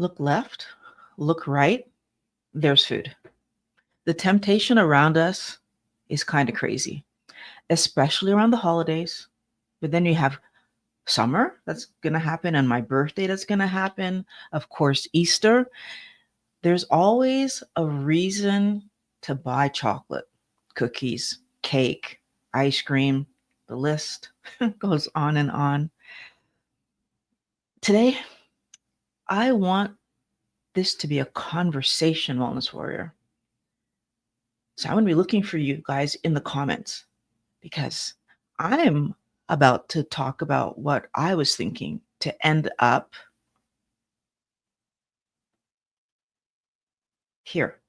Look left, look right, there's food. The temptation around us is kind of crazy, especially around the holidays. But then you have summer that's going to happen, and my birthday that's going to happen. Of course, Easter. There's always a reason to buy chocolate, cookies, cake, ice cream. The list goes on and on. Today, I want this to be a conversation, Wellness Warrior. So I'm going to be looking for you guys in the comments because I'm about to talk about what I was thinking to end up here.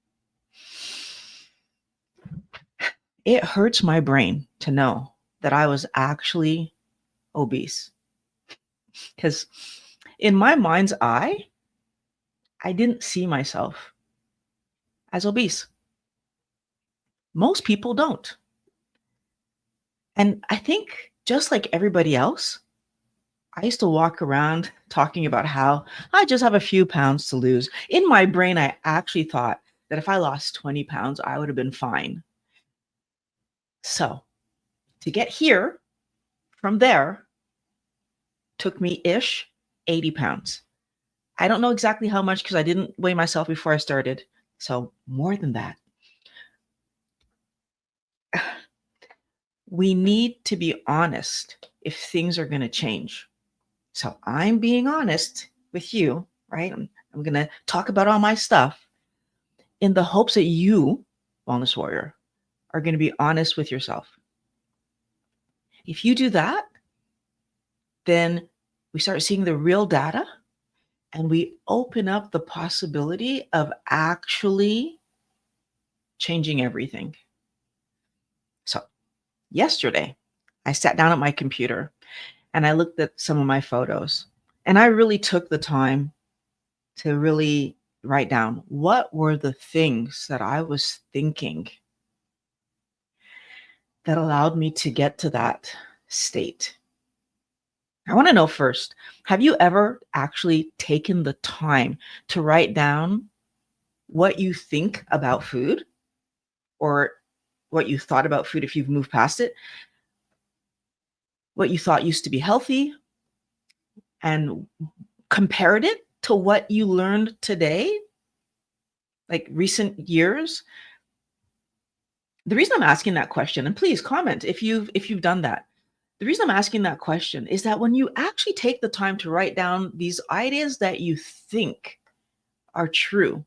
It hurts my brain to know that I was actually obese because in my mind's eye, I didn't see myself as obese. Most people don't. And I think just like everybody else, I used to walk around talking about how I just have a few pounds to lose. In my brain, I actually thought that if I lost 20 pounds, I would have been fine. So to get here from there took me 80 pounds. I don't know exactly how much because I didn't weigh myself before I started. So more than that. We need to be honest if things are going to change. So I'm being honest with you, right? I'm going to talk about all my stuff in the hopes that you, Wellness Warrior, are going to be honest with yourself. If you do that, then we start seeing the real data and we open up the possibility of actually changing everything. So yesterday, I sat down at my computer and I looked at some of my photos and I really took the time to really write down what were the things that I was thinking that allowed me to get to that state. I want to know first, have you ever actually taken the time to write down what you think about food or what you thought about food if you've moved past it, what you thought used to be healthy, and compared it to what you learned today, like recent years? The reason I'm asking that question, and please comment if you've done that. The reason I'm asking that question is that when you actually take the time to write down these ideas that you think are true,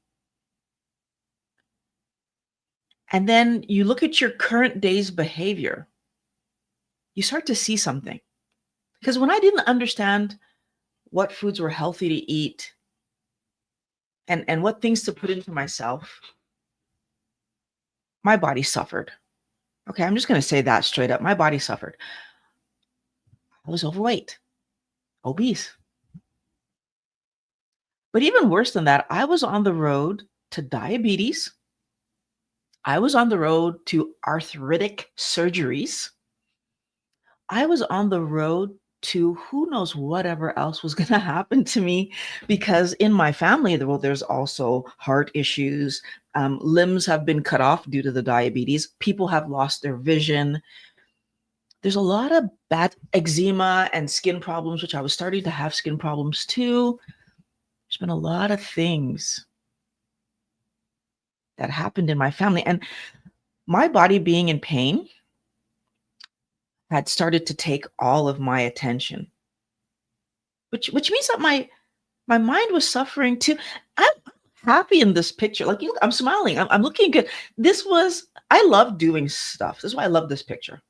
and then you look at your current day's behavior, you start to see something. Because when I didn't understand what foods were healthy to eat and what things to put into myself, my body suffered. Okay, I'm just going to say that straight up. My body suffered. I was overweight, obese. But even worse than that, I was on the road to diabetes. I was on the road to arthritic surgeries. I was on the road to who knows whatever else was going to happen to me because in my family, there's also heart issues. Limbs have been cut off due to the diabetes. People have lost their vision. There's a lot of bad eczema and skin problems, which I was starting to have skin problems too. There's been a lot of things that happened in my family. And my body being in pain had started to take all of my attention, which means that my mind was suffering too. I'm happy in this picture. Like, I'm smiling. I'm looking good. I love doing stuff. This is why I love this picture.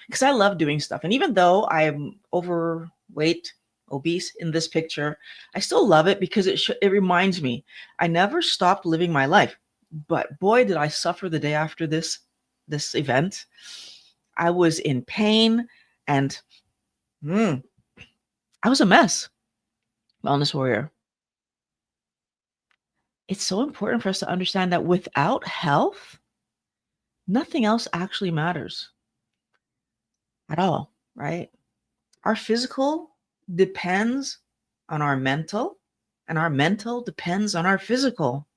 Because I love doing stuff. And even though I'm overweight, obese in this picture, I still love it because it reminds me I never stopped living my life. But boy, did I suffer the day after this event. I was in pain and I was a mess. Wellness Warrior. It's so important for us to understand that without health, nothing else actually matters at all, right? Our physical depends on our mental, and our mental depends on our physical.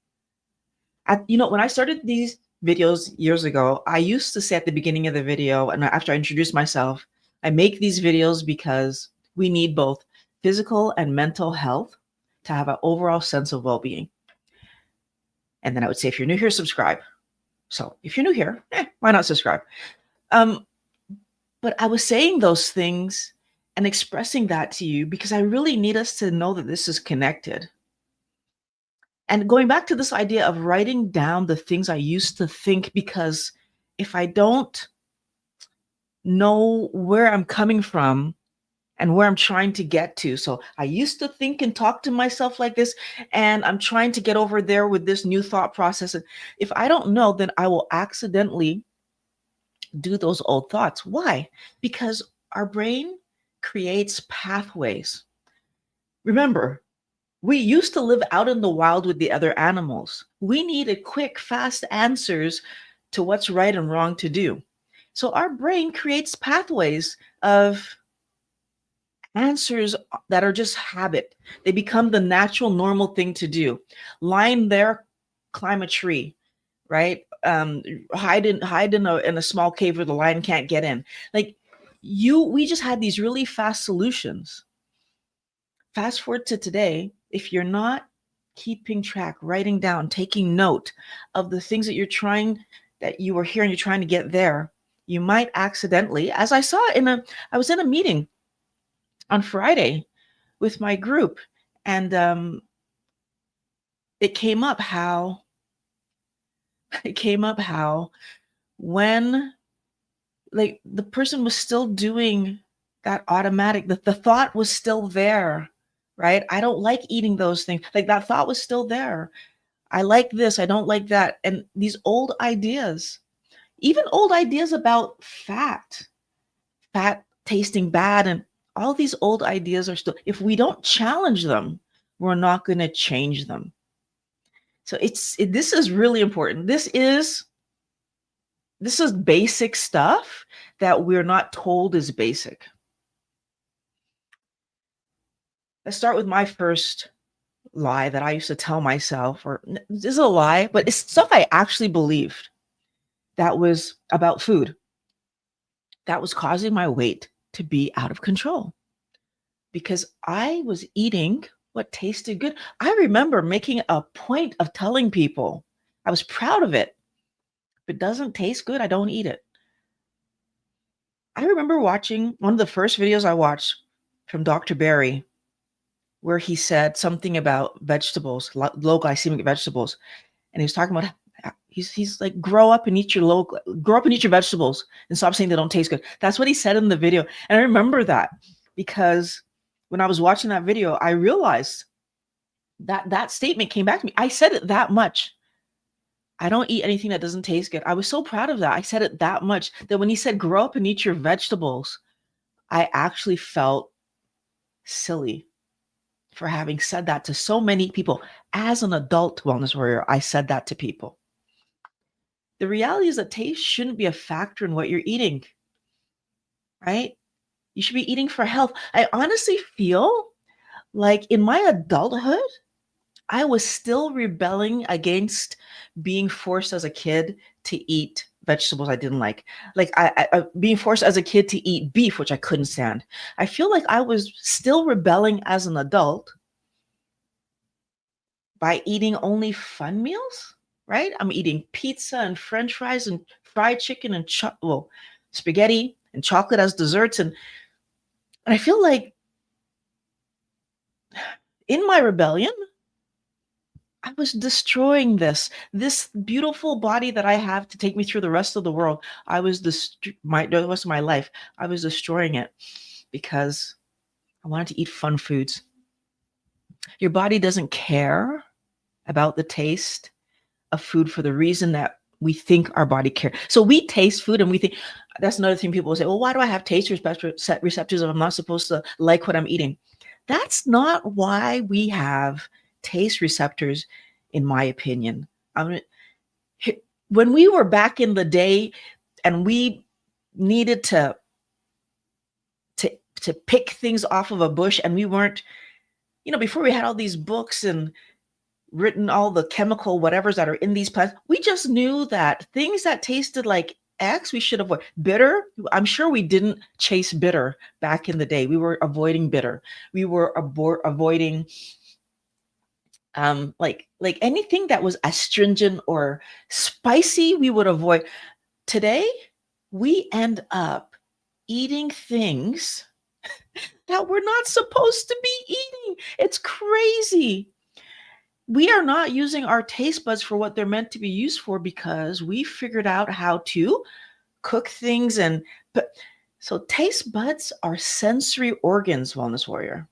When I started these videos years ago, I used to say at the beginning of the video, and after I introduce myself, I make these videos because we need both physical and mental health to have an overall sense of well-being. And then I would say, if you're new here, subscribe. So if you're new here, why not subscribe? But I was saying those things and expressing that to you because I really need us to know that this is connected. And going back to this idea of writing down the things I used to think, because if I don't know where I'm coming from and where I'm trying to get to. So I used to think and talk to myself like this, and I'm trying to get over there with this new thought process. And if I don't know, then I will accidentally do those old thoughts. Why? Because our brain creates pathways. Remember, we used to live out in the wild with the other animals. We needed quick, fast answers to what's right and wrong to do. So our brain creates pathways of answers that are just habit. They become the natural, normal thing to do. Line there, climb a tree, right? Hide in a small cave where the lion can't get in. We just had these really fast solutions. Fast forward to today, if you're not keeping track, writing down, taking note of the things that you were here and you're trying to get there, you might accidentally, as I saw I was in a meeting on Friday with my group, and it came up how when the person was still doing that automatic, the thought was still there, right? I don't like eating those things. That thought was still there. I like this, I don't like that. And these old ideas, even old ideas about fat tasting bad, and all these old ideas are still, if we don't challenge them, we're not going to change them. So this is really important. This is basic stuff that we're not told is basic. Let's start with my first lie that I used to tell myself, or this is a lie, but it's stuff I actually believed that was about food that was causing my weight to be out of control because I was eating what tasted good. I remember making a point of telling people, I was proud of it. If it doesn't taste good, I don't eat it. I remember watching one of the first videos I watched from Dr. Berry, where he said something about vegetables, low glycemic vegetables. And he was talking about, he's like, grow up and eat your vegetables and stop saying they don't taste good. That's what he said in the video. And I remember that because when I was watching that video, I realized that statement came back to me. I said it that much. I don't eat anything that doesn't taste good. I was so proud of that. I said it that much that when he said, grow up and eat your vegetables, I actually felt silly for having said that to so many people. As an adult wellness warrior, I said that to people. The reality is that taste shouldn't be a factor in what you're eating, right? You should be eating for health. I honestly feel like in my adulthood, I was still rebelling against being forced as a kid to eat vegetables I didn't like. I being forced as a kid to eat beef, which I couldn't stand. I feel like I was still rebelling as an adult by eating only fun meals, right? I'm eating pizza and French fries and fried chicken and spaghetti and chocolate as desserts. And I feel like in my rebellion, I was destroying this beautiful body that I have to take me through the rest of the world. I was the rest of my life. I was destroying it because I wanted to eat fun foods. Your body doesn't care about the taste of food for the reason that we think our body cares. So we taste food and we think, that's another thing people will say, well, why do I have taste receptors if I'm not supposed to like what I'm eating? That's not why we have taste receptors, in my opinion. When we were back in the day and we needed to pick things off of a bush and we weren't before we had all these books and written all the chemical whatevers that are in these plants, we just knew that things that tasted like X, we should avoid. Bitter, I'm sure we didn't chase bitter back in the day. We were avoiding bitter. We were avoiding like anything that was astringent or spicy, we would avoid. Today, we end up eating things that we're not supposed to be eating. It's crazy. We are not using our taste buds for what they're meant to be used for because we figured out how to cook things. So taste buds are sensory organs, Wellness Warrior.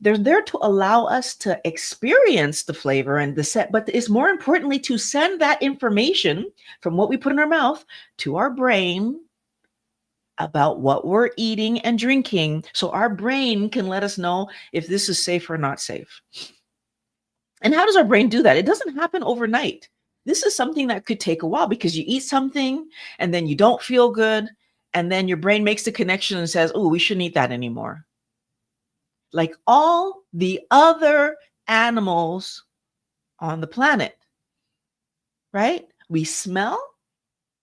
They're there to allow us to experience the flavor and the set, but it's more importantly to send that information from what we put in our mouth to our brain about what we're eating and drinking, so our brain can let us know if this is safe or not safe. And how does our brain do that? It doesn't happen overnight. This is something that could take a while because you eat something and then you don't feel good. And then your brain makes the connection and says, oh, we shouldn't eat that anymore. Like all the other animals on the planet, right? We smell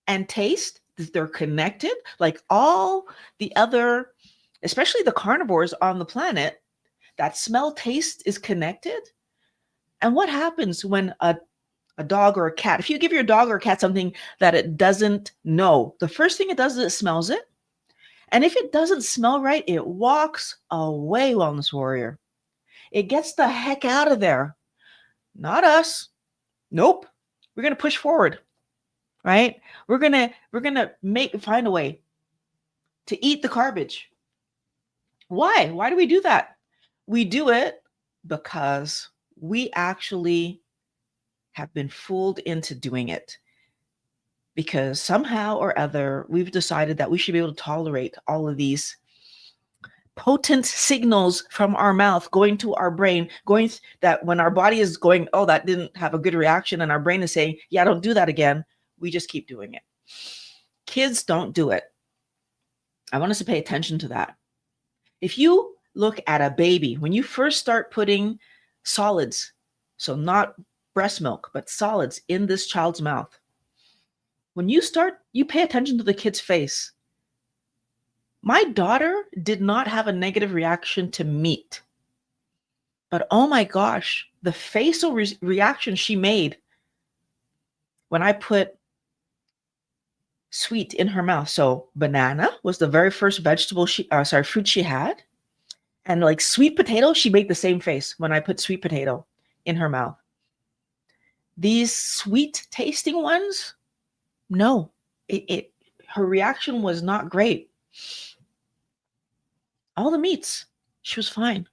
and taste, they're connected. Like all the other, especially the carnivores on the planet, that smell taste is connected. And what happens when a dog or a cat, if you give your dog or a cat something that it doesn't know, the first thing it does is it smells it. And if it doesn't smell right, it walks away, Wellness Warrior. It gets the heck out of there. Not us. Nope. We're going to push forward, right? We're going to find a way to eat the garbage. Why? Why do we do that? We do it because we actually have been fooled into doing it. Because somehow or other, we've decided that we should be able to tolerate all of these potent signals from our mouth going to our brain, going that when our body is going, oh, that didn't have a good reaction, and our brain is saying, yeah, don't do that again. We just keep doing it. Kids don't do it. I want us to pay attention to that. If you look at a baby, when you first start putting solids, so not breast milk, but solids in this child's mouth, when you pay attention to the kid's face. My daughter did not have a negative reaction to meat. But oh my gosh, the facial reaction she made when I put sweet in her mouth. So banana was the very first fruit she had. And like sweet potato, she made the same face when I put sweet potato in her mouth. These sweet tasting ones, no, her reaction was not great. All the meats, she was fine.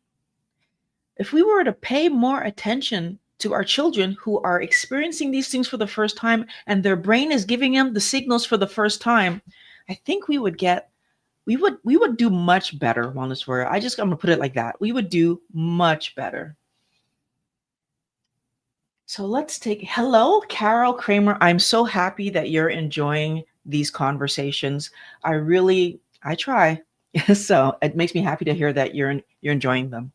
If we were to pay more attention to our children who are experiencing these things for the first time and their brain is giving them the signals for the first time, I think we would do much better, Wellness Warrior. I'm gonna put it like that. We would do much better. So let's hello, Carol Kramer. I'm so happy that you're enjoying these conversations. I try. So it makes me happy to hear that you're enjoying them.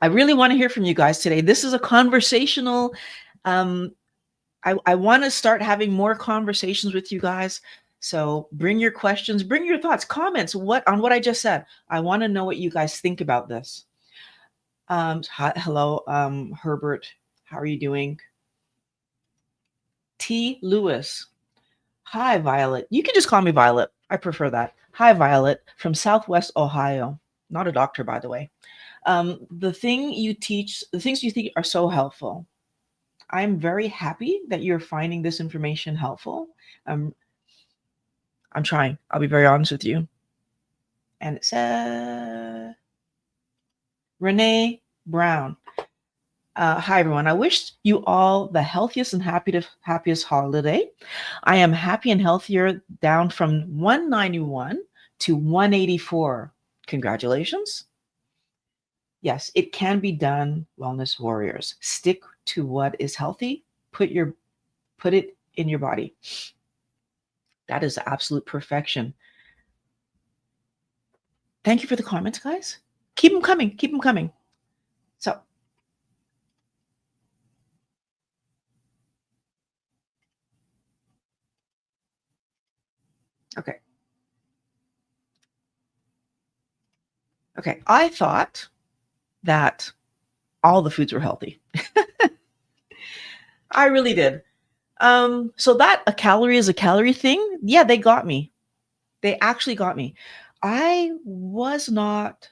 I really want to hear from you guys today. This is a conversational. I want to start having more conversations with you guys. So bring your questions, bring your thoughts, comments, on what I just said. I want to know what you guys think about this. Hello, Herbert. How are you doing? T. Lewis. Hi, Violet. You can just call me Violet. I prefer that. Hi, Violet from Southwest Ohio. Not a doctor, by the way. The things you think are so helpful. I'm very happy that you're finding this information helpful. I'm trying. I'll be very honest with you. And it says Renee Brown. Hi, everyone. I wish you all the healthiest and happiest holiday. I am happy and healthier, down from 191 to 184. Congratulations. Yes, it can be done, Wellness Warriors. Stick to what is healthy. Put it in your body. That is absolute perfection. Thank you for the comments, guys. Keep them coming. Keep them coming. Okay, I thought that all the foods were healthy. I really did. So that a calorie is a calorie thing, yeah, they got me. They actually got me. I was not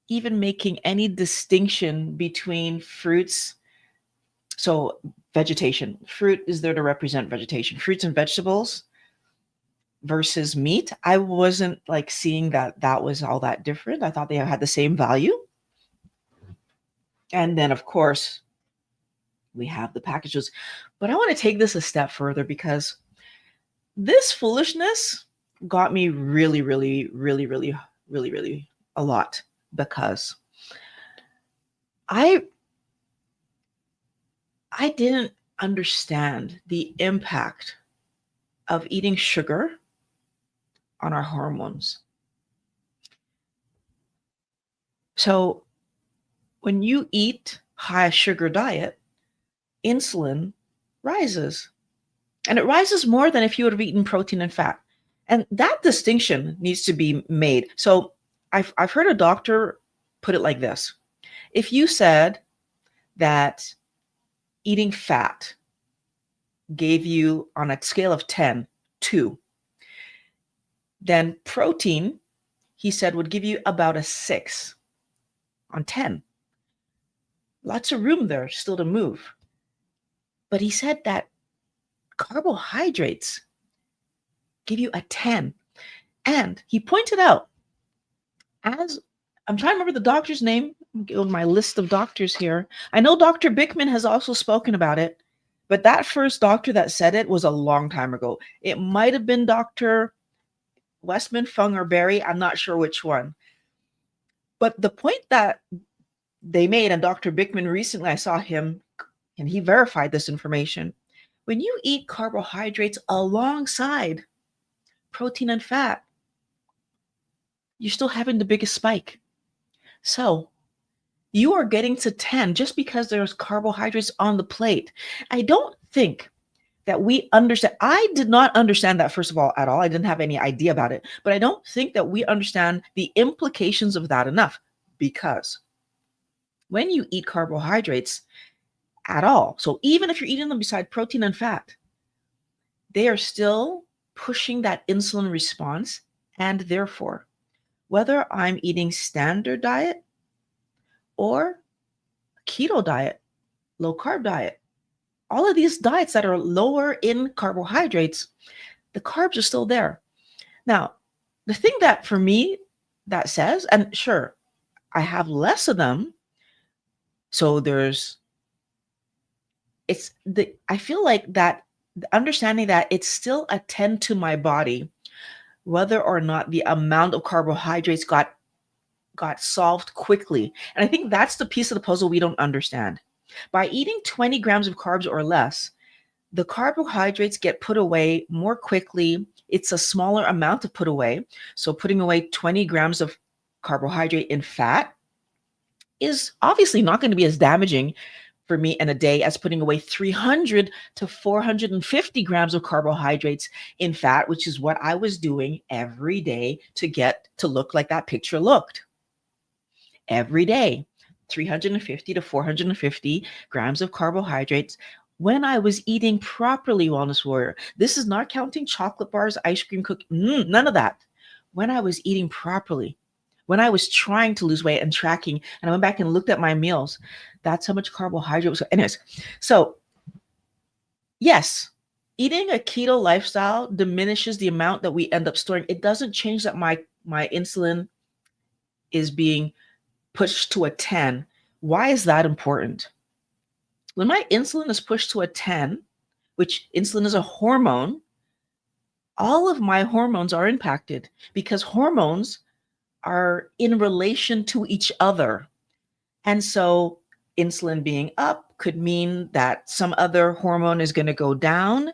even making any distinction between fruits. So vegetation, fruit is there to represent vegetation. Fruits and vegetables versus meat. I wasn't like seeing that that was all that different. I thought they had the same value. And then, of course, we have the packages. But I want to take this a step further because this foolishness got me really, really, really, really, really, really a lot because I I didn't understand the impact of eating sugar on our hormones. So when you eat high sugar diet, insulin rises. And it rises more than if you would have eaten protein and fat. And that distinction needs to be made. So I've heard a doctor put it like this. If you said that eating fat gave you on a scale of 10, 2, then protein, he said, would give you about a 6 on 10. Lots of room there still to move. But he said that carbohydrates give you a 10. And he pointed out, as I'm trying to remember the doctor's name on my list of doctors here. I know Dr. Bickman has also spoken about it, but that first doctor that said it was a long time ago. It might have been Dr. Westman, Fung, or Barry. I'm not sure which one. But the point that they made, and Dr. Bickman recently, I saw him and he verified this information. When you eat carbohydrates alongside protein and fat, you're still having the biggest spike. So you are getting to 10 just because there's carbohydrates on the plate. I don't think that we understand. I did not understand that, first of all, at all. I didn't have any idea about it. But I don't think that we understand the implications of that enough, because when you eat carbohydrates at all, so even if you're eating them beside protein and fat, they are still pushing that insulin response. And therefore, whether I'm eating standard diet or keto diet, low carb diet, all of these diets that are lower in carbohydrates, the carbs are still there. Now, the thing that for me that says, and sure, I have less of them. So I feel like that understanding that it's still a 10 to my body, whether or not the amount of carbohydrates got solved quickly. And I think that's the piece of the puzzle we don't understand. By eating 20 grams of carbs or less, the carbohydrates get put away more quickly. It's a smaller amount to put away. So putting away 20 grams of carbohydrate in fat is obviously not going to be as damaging for me in a day as putting away 300 to 450 grams of carbohydrates in fat, which is what I was doing every day to get to look like that picture looked. Every day, 350 to 450 grams of carbohydrates when I was eating properly, Wellness Warrior. This is not counting chocolate bars, ice cream, none of that. When I was eating properly, when I was trying to lose weight and tracking, and I went back and looked at my meals, that's how much carbohydrate was. Anyways, so yes, eating a keto lifestyle diminishes the amount that we end up storing. It doesn't change that my insulin is being pushed to a 10. Why is that important? When my insulin is pushed to a 10, which insulin is a hormone, all of my hormones are impacted because hormones are in relation to each other. And so insulin being up could mean that some other hormone is going to go down,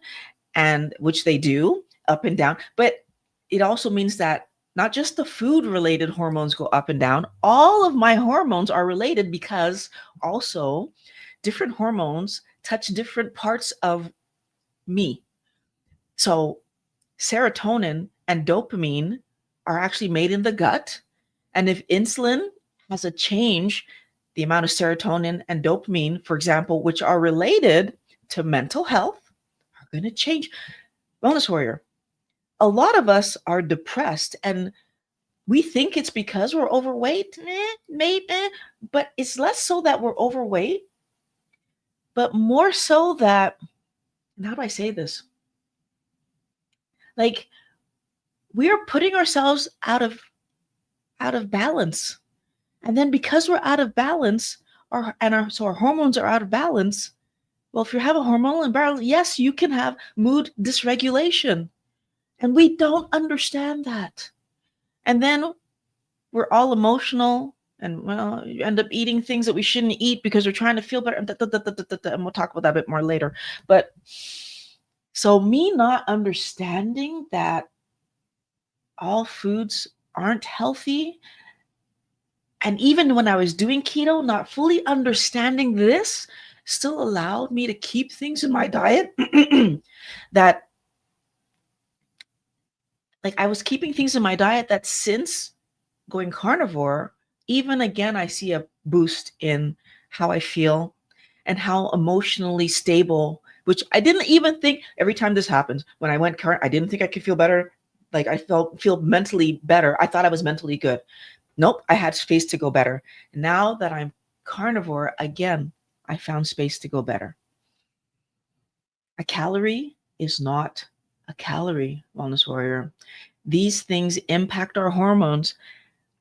and which they do up and down. But it also means that not just the food related hormones go up and down, all of my hormones are related because also different hormones touch different parts of me. So serotonin and dopamine are actually made in the gut, And if insulin has a change, the amount of serotonin and dopamine, for example, which are related to mental health, are going to change. Wellness warrior, a lot of us are depressed and we think it's because we're overweight, maybe, but it's less so that we're overweight, but more so that, and how do I say this? Like we are putting ourselves out of balance. And then because we're out of balance, so our hormones are out of balance. Well, if you have a hormonal imbalance, yes, you can have mood dysregulation. And we don't understand that. And then we're all emotional and well, you end up eating things that we shouldn't eat because we're trying to feel better. And we'll talk about that a bit more later. But so me not understanding that all foods aren't healthy. And even when I was doing keto, not fully understanding this still allowed me to keep things in my diet that, like, I was keeping things in my diet that since going carnivore, even again, I see a boost in how I feel and how emotionally stable, which I didn't even think every time this happens. When I went I didn't think I could feel better. Like I feel mentally better. I thought I was mentally good. Nope, I had space to go better. Now that I'm carnivore, again, I found space to go better. A calorie is not a calorie, wellness warrior. These things impact our hormones.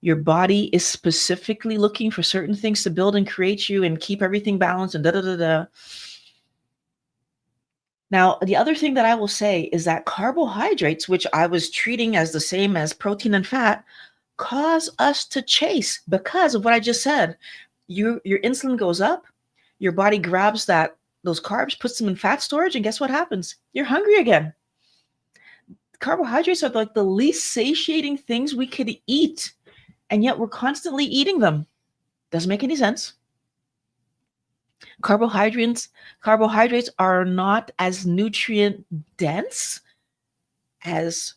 Your body is specifically looking for certain things to build and create you and keep everything balanced and da da da da. Now, the other thing that I will say is that carbohydrates, which I was treating as the same as protein and fat, cause us to chase because of what I just said. Your insulin goes up, your body grabs those carbs, puts them in fat storage, and guess what happens? You're hungry again. Carbohydrates are like the least satiating things we could eat, and yet we're constantly eating them. Doesn't make any sense. Carbohydrates are not as nutrient dense as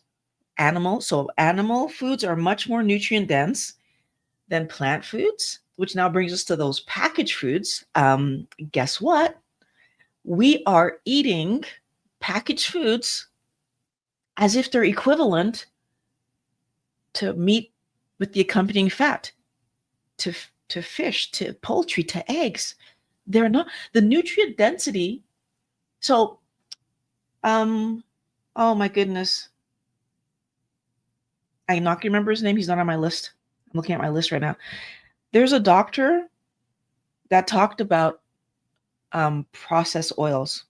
animals. So animal foods are much more nutrient dense than plant foods, which now brings us to those packaged foods. Guess what? We are eating packaged foods as if they're equivalent to meat with the accompanying fat, to fish, to poultry, to eggs. They're not the nutrient density. So, oh my goodness, I not can remember his name. He's not on my list. I'm looking at my list right now. There's a doctor that talked about processed oils.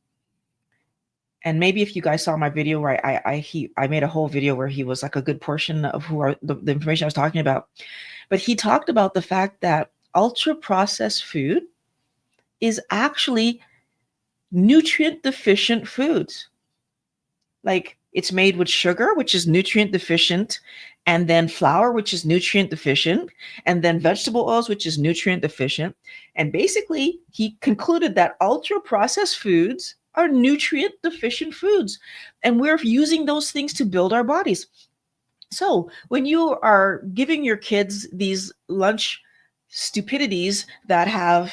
And maybe if you guys saw my video where I made a whole video where he was like a good portion of the information I was talking about. But he talked about the fact that ultra processed food is actually nutrient deficient foods. Like it's made with sugar, which is nutrient deficient, and then flour, which is nutrient deficient, and then vegetable oils, which is nutrient deficient. And basically, he concluded that ultra processed foods are nutrient deficient foods, and we're using those things to build our bodies. So when you are giving your kids these lunch stupidities that have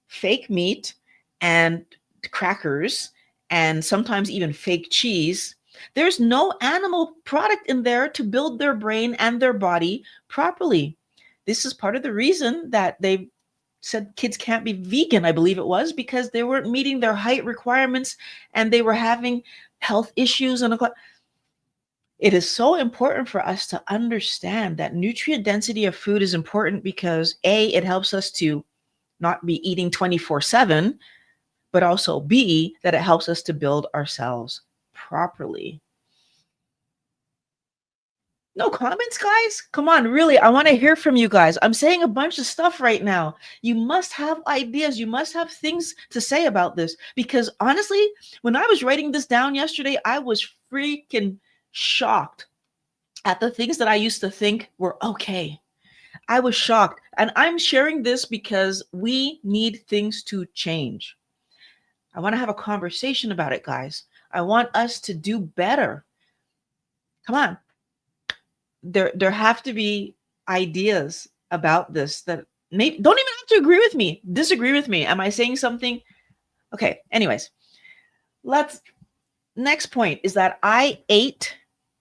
fake meat and crackers and sometimes even fake cheese, there's no animal product in there to build their brain and their body properly. This is part of the reason that they said kids can't be vegan, I believe it was, because they weren't meeting their height requirements and they were having health issues. And it is so important for us to understand that nutrient density of food is important because A, it helps us to not be eating 24/7, but also B, that it helps us to build ourselves properly. No comments, guys? Come on, really, I want to hear from you guys. I'm saying a bunch of stuff right now. You must have ideas. You must have things to say about this because honestly, when I was writing this down yesterday, I was freaking shocked at the things that I used to think were okay. I was shocked. And I'm sharing this because we need things to change. I want to have a conversation about it, guys. I want us to do better. Come on. There have to be ideas about this that maybe don't even have to agree with me, disagree with me. Am I saying something? Okay, anyways, let's next point is that I ate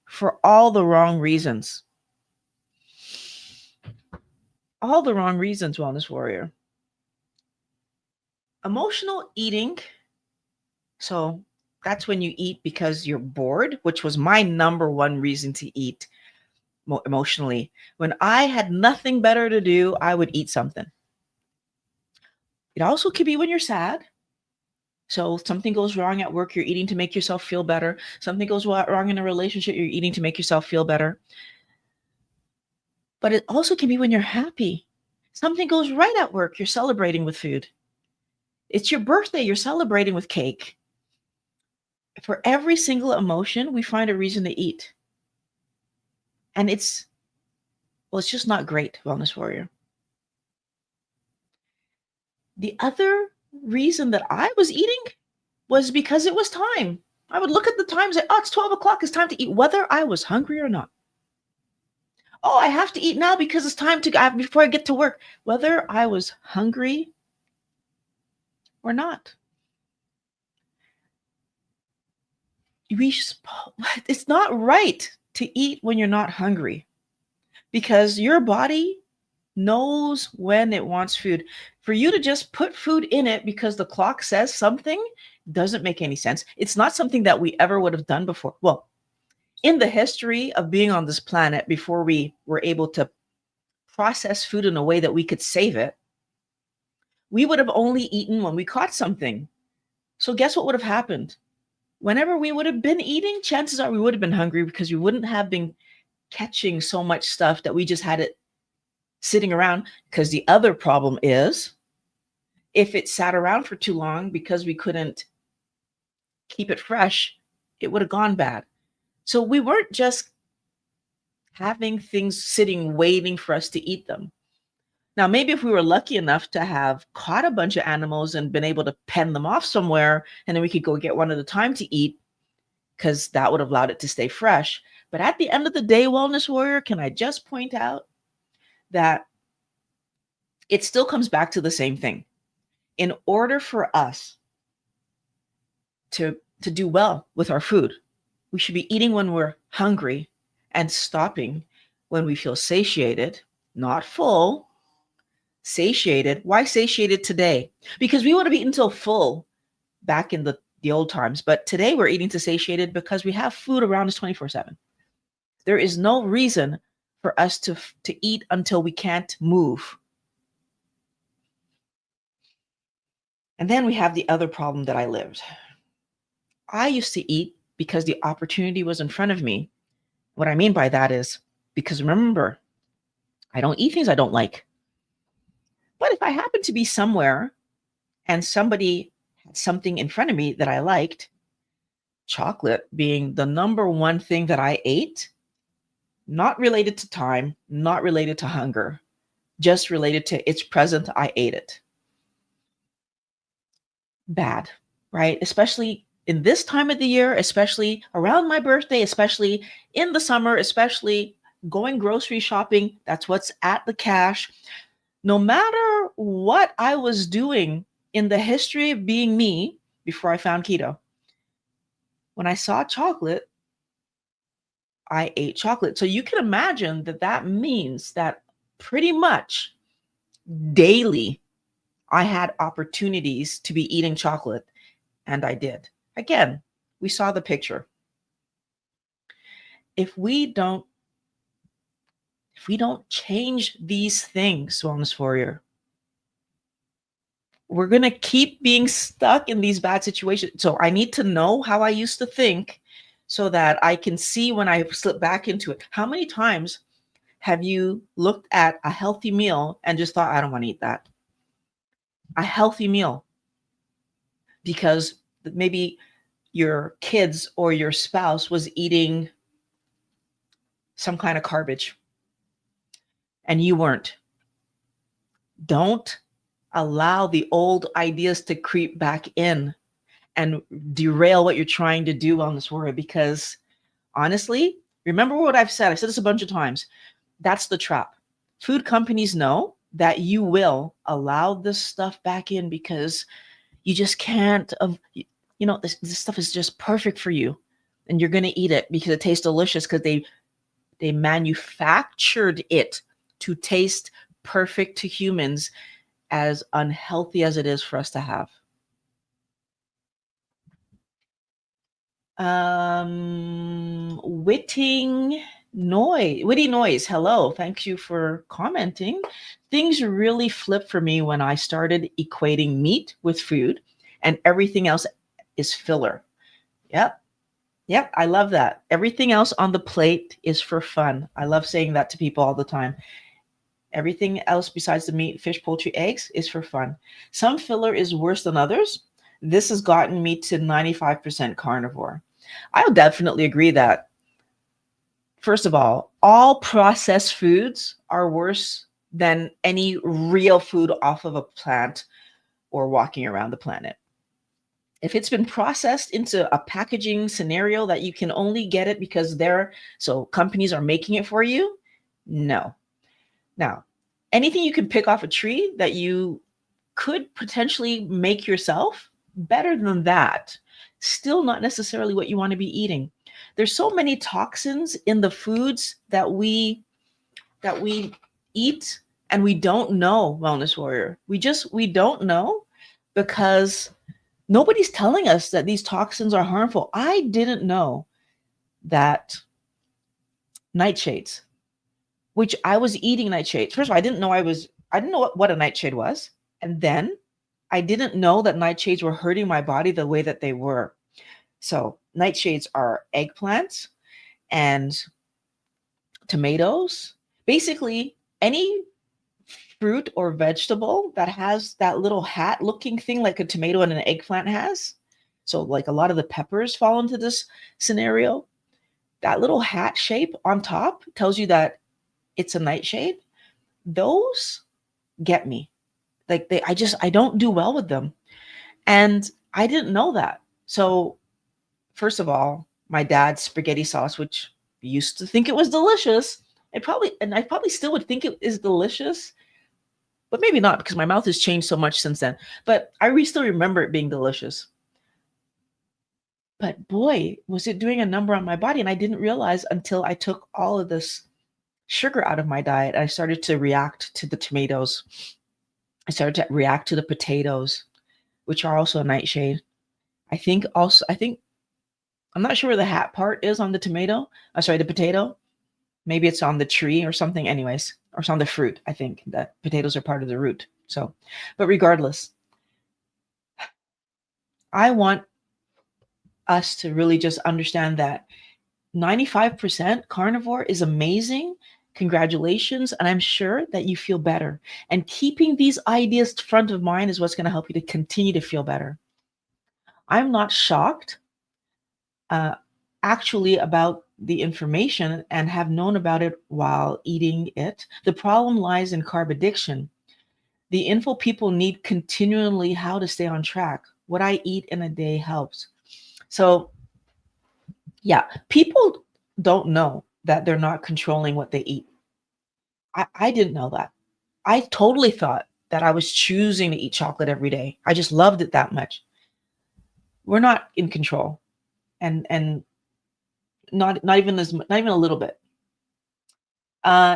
for all the wrong reasons. All the wrong reasons, wellness warrior. Emotional eating. So that's when you eat because you're bored, which was my number one reason to eat emotionally. When I had nothing better to do, I would eat something. It also could be when you're sad. So something goes wrong at work, you're eating to make yourself feel better. Something goes wrong in a relationship, you're eating to make yourself feel better. But it also can be when you're happy. Something goes right at work, you're celebrating with food. It's your birthday, you're celebrating with cake. For every single emotion, we find a reason to eat. And it's just not great, wellness warrior. The other reason that I was eating was because it was time. I would look at the time and say, oh, it's 12 o'clock. It's time to eat, whether I was hungry or not. Oh, I have to eat now because it's time to before I get to work, whether I was hungry or not. It's not right to eat when you're not hungry because your body knows when it wants food. For you to just put food in it because the clock says something doesn't make any sense. It's not something that we ever would have done before. Well, in the history of being on this planet, before we were able to process food in a way that we could save it, we would have only eaten when we caught something. So guess what would have happened? Whenever we would have been eating, chances are we would have been hungry because we wouldn't have been catching so much stuff that we just had it sitting around. Because the other problem is if it sat around for too long because we couldn't keep it fresh, it would have gone bad. So we weren't just having things sitting waiting for us to eat them. Now, maybe if we were lucky enough to have caught a bunch of animals and been able to pen them off somewhere, and then we could go get one at a time to eat, because that would have allowed it to stay fresh. But at the end of the day, wellness warrior, can I just point out that it still comes back to the same thing. In order for us to do well with our food, we should be eating when we're hungry and stopping when we feel satiated, not full, satiated. Why satiated today? Because we would have eaten until full back in the old times. But today we're eating to satiated because we have food around us 24/7. There is no reason for us to eat until we can't move. And then we have the other problem that I lived. I used to eat because the opportunity was in front of me. What I mean by that is because remember, I don't eat things I don't like. But if I happen to be somewhere and somebody had something in front of me that I liked, chocolate being the number one thing that I ate, not related to time, not related to hunger, just related to it's present, I ate it. Bad, right? Especially in this time of the year, especially around my birthday, especially in the summer, especially going grocery shopping. That's what's at the cash. No matter what I was doing in the history of being me before I found keto, when I saw chocolate, I ate chocolate. So you can imagine that that means that pretty much daily I had opportunities to be eating chocolate, and I did. Again, we saw the picture. If we don't change these things, wellness warrior, we're going to keep being stuck in these bad situations. So I need to know how I used to think so that I can see when I slip back into it. How many times have you looked at a healthy meal and just thought, I don't want to eat that? A healthy meal because maybe your kids or your spouse was eating some kind of garbage and you weren't. Don't allow the old ideas to creep back in and derail what you're trying to do on this world. Because honestly, remember what I've said this a bunch of times. That's the trap. Food companies know that you will allow this stuff back in because you just can't this stuff is just perfect for you, and you're going to eat it because it tastes delicious because they manufactured it to taste perfect to humans, as unhealthy as it is for us to have. Witty noise. Hello. Thank you for commenting. Things really flipped for me when I started equating meat with food and everything else is filler. Yep. Yep. I love that. Everything else on the plate is for fun. I love saying that to people all the time. Everything else besides the meat, fish, poultry, eggs is for fun. Some filler is worse than others. This has gotten me to 95% carnivore. I'll definitely agree that, first of all processed foods are worse than any real food off of a plant or walking around the planet. If it's been processed into a packaging scenario that you can only get it because companies are making it for you, no. Now, anything you can pick off a tree that you could potentially make yourself, better than that. Still not necessarily what you want to be eating. There's so many toxins in the foods that we eat, and we don't know, Wellness Warrior. We don't know because nobody's telling us that these toxins are harmful. I didn't know that nightshades, which I was eating nightshades. First of all, I didn't know what a nightshade was. And then I didn't know that nightshades were hurting my body the way that they were. So nightshades are eggplants and tomatoes. Basically, any fruit or vegetable that has that little hat looking thing like a tomato and an eggplant has. So like a lot of the peppers fall into this scenario. That little hat shape on top tells you that it's a nightshade. Those get me. Like I don't do well with them. And I didn't know that. So first of all, my dad's spaghetti sauce, which used to think it was delicious, I probably still would think it is delicious, but maybe not because my mouth has changed so much since then. But I still remember it being delicious. But boy, was it doing a number on my body. And I didn't realize until I took all of this sugar out of my diet. I started to react to the tomatoes. I started to react to the potatoes, which are also a nightshade. I'm not sure where the hat part is on the the potato. Maybe it's on the tree or something, anyways, or it's on the fruit. I think that potatoes are part of the root. So, but regardless, I want us to really just understand that 95% carnivore is amazing. Congratulations. And I'm sure that you feel better. And keeping these ideas front of mind is what's going to help you to continue to feel better. I'm not shocked actually about the information and have known about it while eating it. The problem lies in carb addiction. The info people need continually how to stay on track. What I eat in a day helps. So yeah, people don't know that they're not controlling what they eat. I didn't know that. I totally thought that I was choosing to eat chocolate every day. I just loved it that much. We're not in control. And not even a little bit.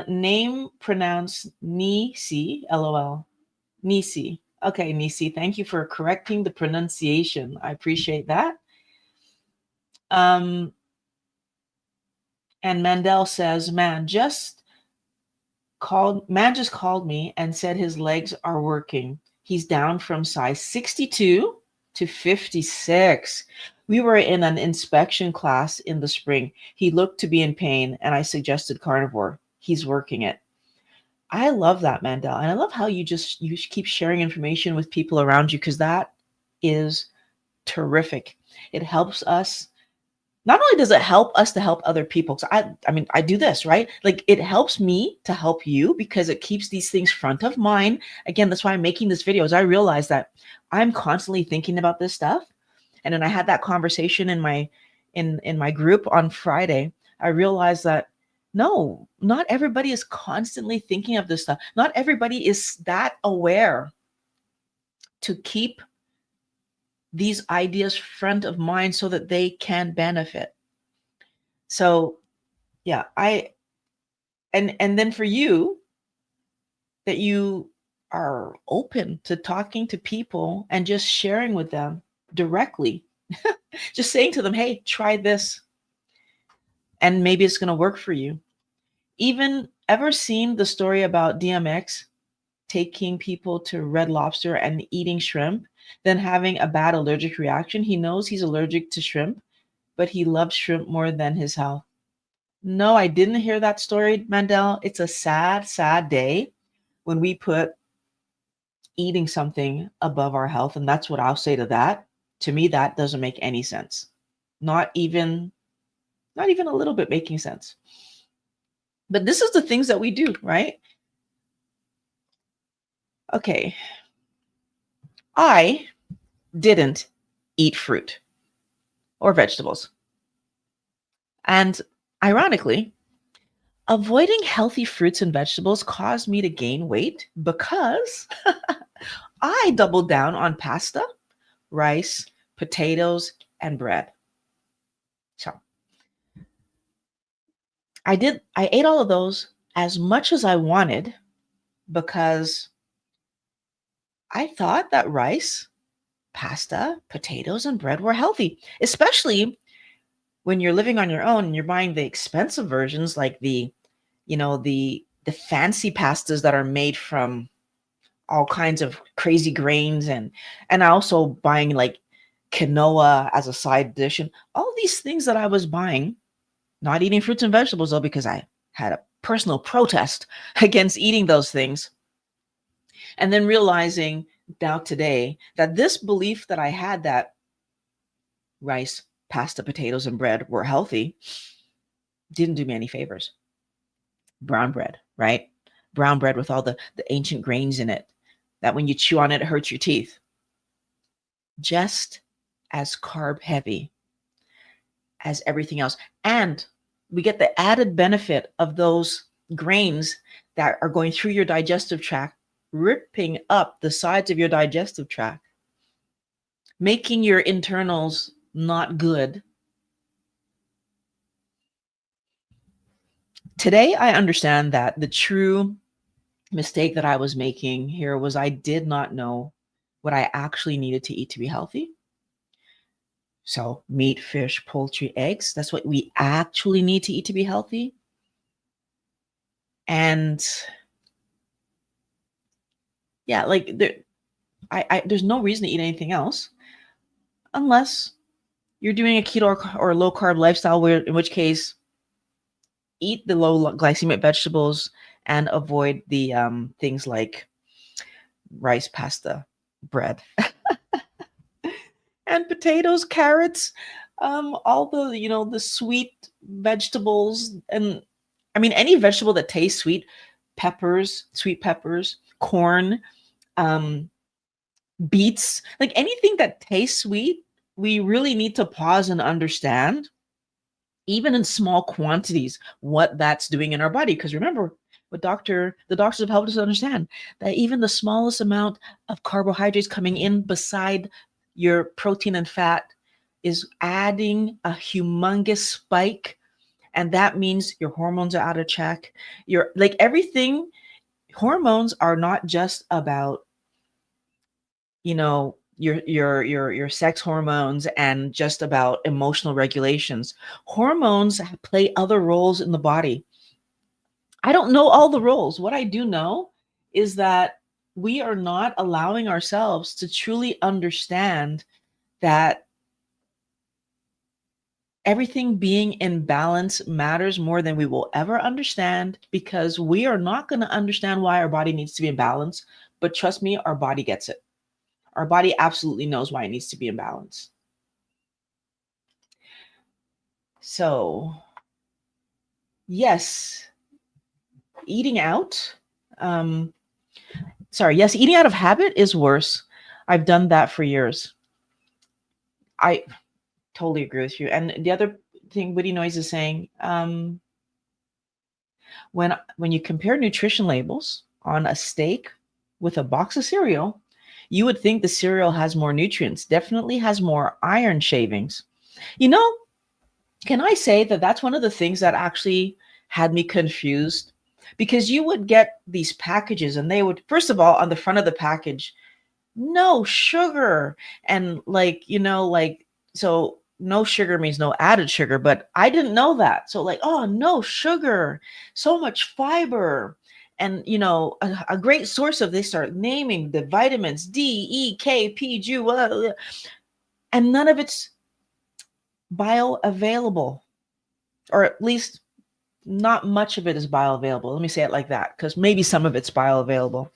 Name pronounced Nisi, LOL. Nisi. Okay, Nisi, thank you for correcting the pronunciation. I appreciate that. And Mandel says, man just called me and said his legs are working. He's down from size 62 to 56. We were in an inspection class in the spring. He looked to be in pain and I suggested carnivore. He's working it. I love that, Mandel. And I love how you keep sharing information with people around you, because that is terrific. It helps us. Not only does it help us to help other people, so I do this, right? Like it helps me to help you because it keeps these things front of mind. Again, that's why I'm making this video, is I realize that I'm constantly thinking about this stuff. And then I had that conversation in my group on Friday. I realized that No, not everybody is constantly thinking of this stuff. Not everybody is that aware to keep these ideas front of mind so that they can benefit. So, yeah, and then for you, that you are open to talking to people and just sharing with them directly, just saying to them, hey, try this, and maybe it's going to work for you. Even ever seen the story about DMX taking people to Red Lobster and eating shrimp, then having a bad allergic reaction? He knows he's allergic to shrimp, but he loves shrimp more than his health. No, I didn't hear that story, Mandel. It's a sad, sad day when we put eating something above our health. And that's what I'll say to that. To me, that doesn't make any sense. Not even, not even a little bit making sense. But this is the things that we do, right? Okay. I didn't eat fruit or vegetables. And ironically, avoiding healthy fruits and vegetables caused me to gain weight because I doubled down on pasta, rice, potatoes, and bread. So I ate all of those as much as I wanted because I thought that rice, pasta, potatoes, and bread were healthy, especially when you're living on your own and you're buying the expensive versions like the fancy pastas that are made from all kinds of crazy grains, and also buying like quinoa as a side dish and all these things that I was buying, not eating fruits and vegetables though because I had a personal protest against eating those things. And then realizing now today that this belief that I had that rice, pasta, potatoes, and bread were healthy didn't do me any favors. Brown bread, right? Brown bread with all the ancient grains in it that when you chew on it, it hurts your teeth. Just as carb heavy as everything else. And we get the added benefit of those grains that are going through your digestive tract, ripping up the sides of your digestive tract, making your internals not good. Today, I understand that the true mistake that I was making here was I did not know what I actually needed to eat to be healthy. So, meat, fish, poultry, eggs, that's what we actually need to eat to be healthy. And yeah, like there's no reason to eat anything else unless you're doing a keto or low carb lifestyle, where in which case eat the low glycemic vegetables and avoid the things like rice, pasta, bread, and potatoes, carrots, all the sweet vegetables, and I mean any vegetable that tastes sweet, peppers, sweet peppers, corn, um, beets, like anything that tastes sweet, we really need to pause and understand, even in small quantities, what that's doing in our body. Because remember, the doctors have helped us understand that even the smallest amount of carbohydrates coming in beside your protein and fat is adding a humongous spike. And that means your hormones are out of check. Your like everything, hormones are not just about your sex hormones and just about emotional regulations. Hormones play other roles in the body. I don't know all the roles. What I do know is that we are not allowing ourselves to truly understand that everything being in balance matters more than we will ever understand, because we are not going to understand why our body needs to be in balance. But trust me, our body gets it. Our body absolutely knows why it needs to be in balance. So, yes, eating out. Um, yes, eating out of habit is worse. I've done that for years. I totally agree with you. And the other thing Witty Noise is saying, When you compare nutrition labels on a steak with a box of cereal, you would think the cereal has more nutrients, definitely has more iron shavings. You know, can I say that that's one of the things that actually had me confused? Because you would get these packages and they would, first of all, on the front of the package, no sugar. And like, so no sugar means no added sugar, but I didn't know that. So, like, oh, no sugar, so much fiber. And, a great source of, they start naming the vitamins D, E, K, P, G, and none of it's bioavailable, or at least not much of it is bioavailable. Let me say it like that, because maybe some of it's bioavailable.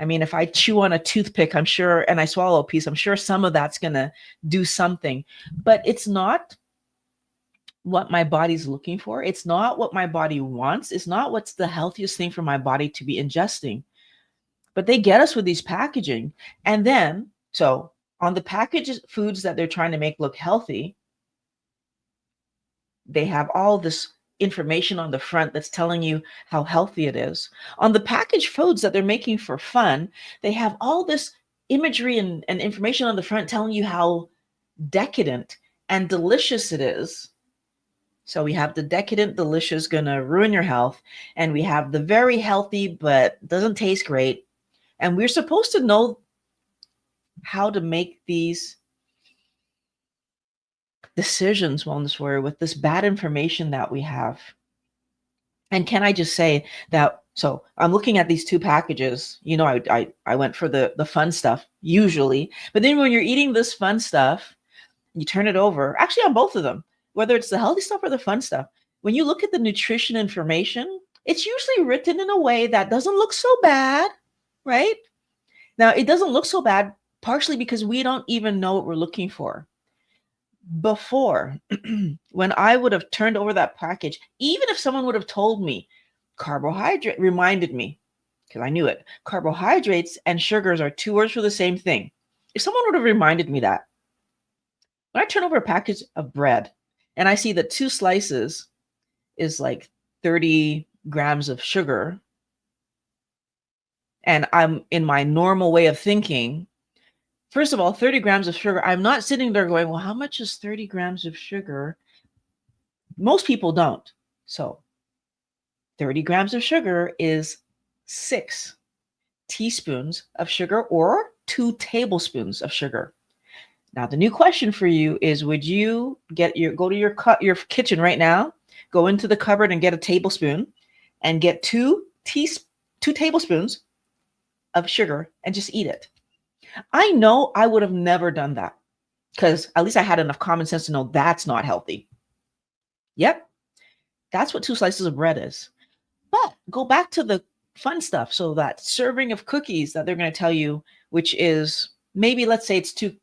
I mean, if I chew on a toothpick, I'm sure, and I swallow a piece, I'm sure some of that's going to do something, but it's not what my body's looking for. It's not what my body wants. It's not what's the healthiest thing for my body to be ingesting. But they get us with these packaging. And then, so on the packaged foods that they're trying to make look healthy, they have all this information on the front that's telling you how healthy it is. On the packaged foods that they're making for fun, they have all this imagery and information on the front telling you how decadent and delicious it is. So we have the decadent, delicious, gonna ruin your health. And we have the very healthy, but doesn't taste great. And we're supposed to know how to make these decisions, wellness warrior, with this bad information that we have. And can I just say that, so I'm looking at these two packages, I went for the fun stuff usually, but then when you're eating this fun stuff, you turn it over, actually on both of them, whether it's the healthy stuff or the fun stuff, when you look at the nutrition information, it's usually written in a way that doesn't look so bad, right? Now, it doesn't look so bad partially because we don't even know what we're looking for. Before, when I would have turned over that package, even if someone would have told me carbohydrate, reminded me, because I knew it, carbohydrates and sugars are two words for the same thing. If someone would have reminded me that, when I turn over a package of bread and I see that 2 slices is like 30 grams of sugar, and I'm in my normal way of thinking, first of all, 30 grams of sugar, I'm not sitting there going, well, how much is 30 grams of sugar? Most people don't. So 30 grams of sugar is 6 teaspoons of sugar or 2 tablespoons of sugar. Now, the new question for you is, would you go to your kitchen right now, go into the cupboard and get a tablespoon and get 2 tablespoons of sugar and just eat it? I know I would have never done that, because at least I had enough common sense to know that's not healthy. Yep, that's what 2 slices of bread is. But go back to the fun stuff. So that serving of cookies that they're going to tell you, which is maybe, let's say it's two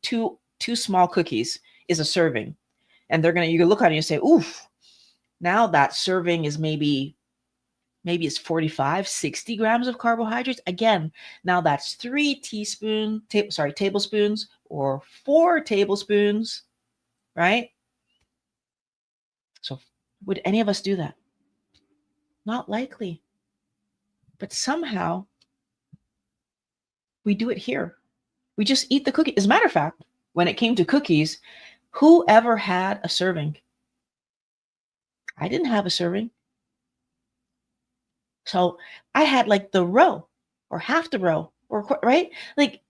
small cookies is a serving. And you can look at it and you say, oof, now that serving is maybe it's 45, 60 grams of carbohydrates. Again, now that's 3 tablespoons or 4 tablespoons, right? So would any of us do that? Not likely. But somehow we do it here. We just eat the cookie. As a matter of fact, when it came to cookies, who ever had a serving? I didn't have a serving. So I had like the row or half the row, or right? Like,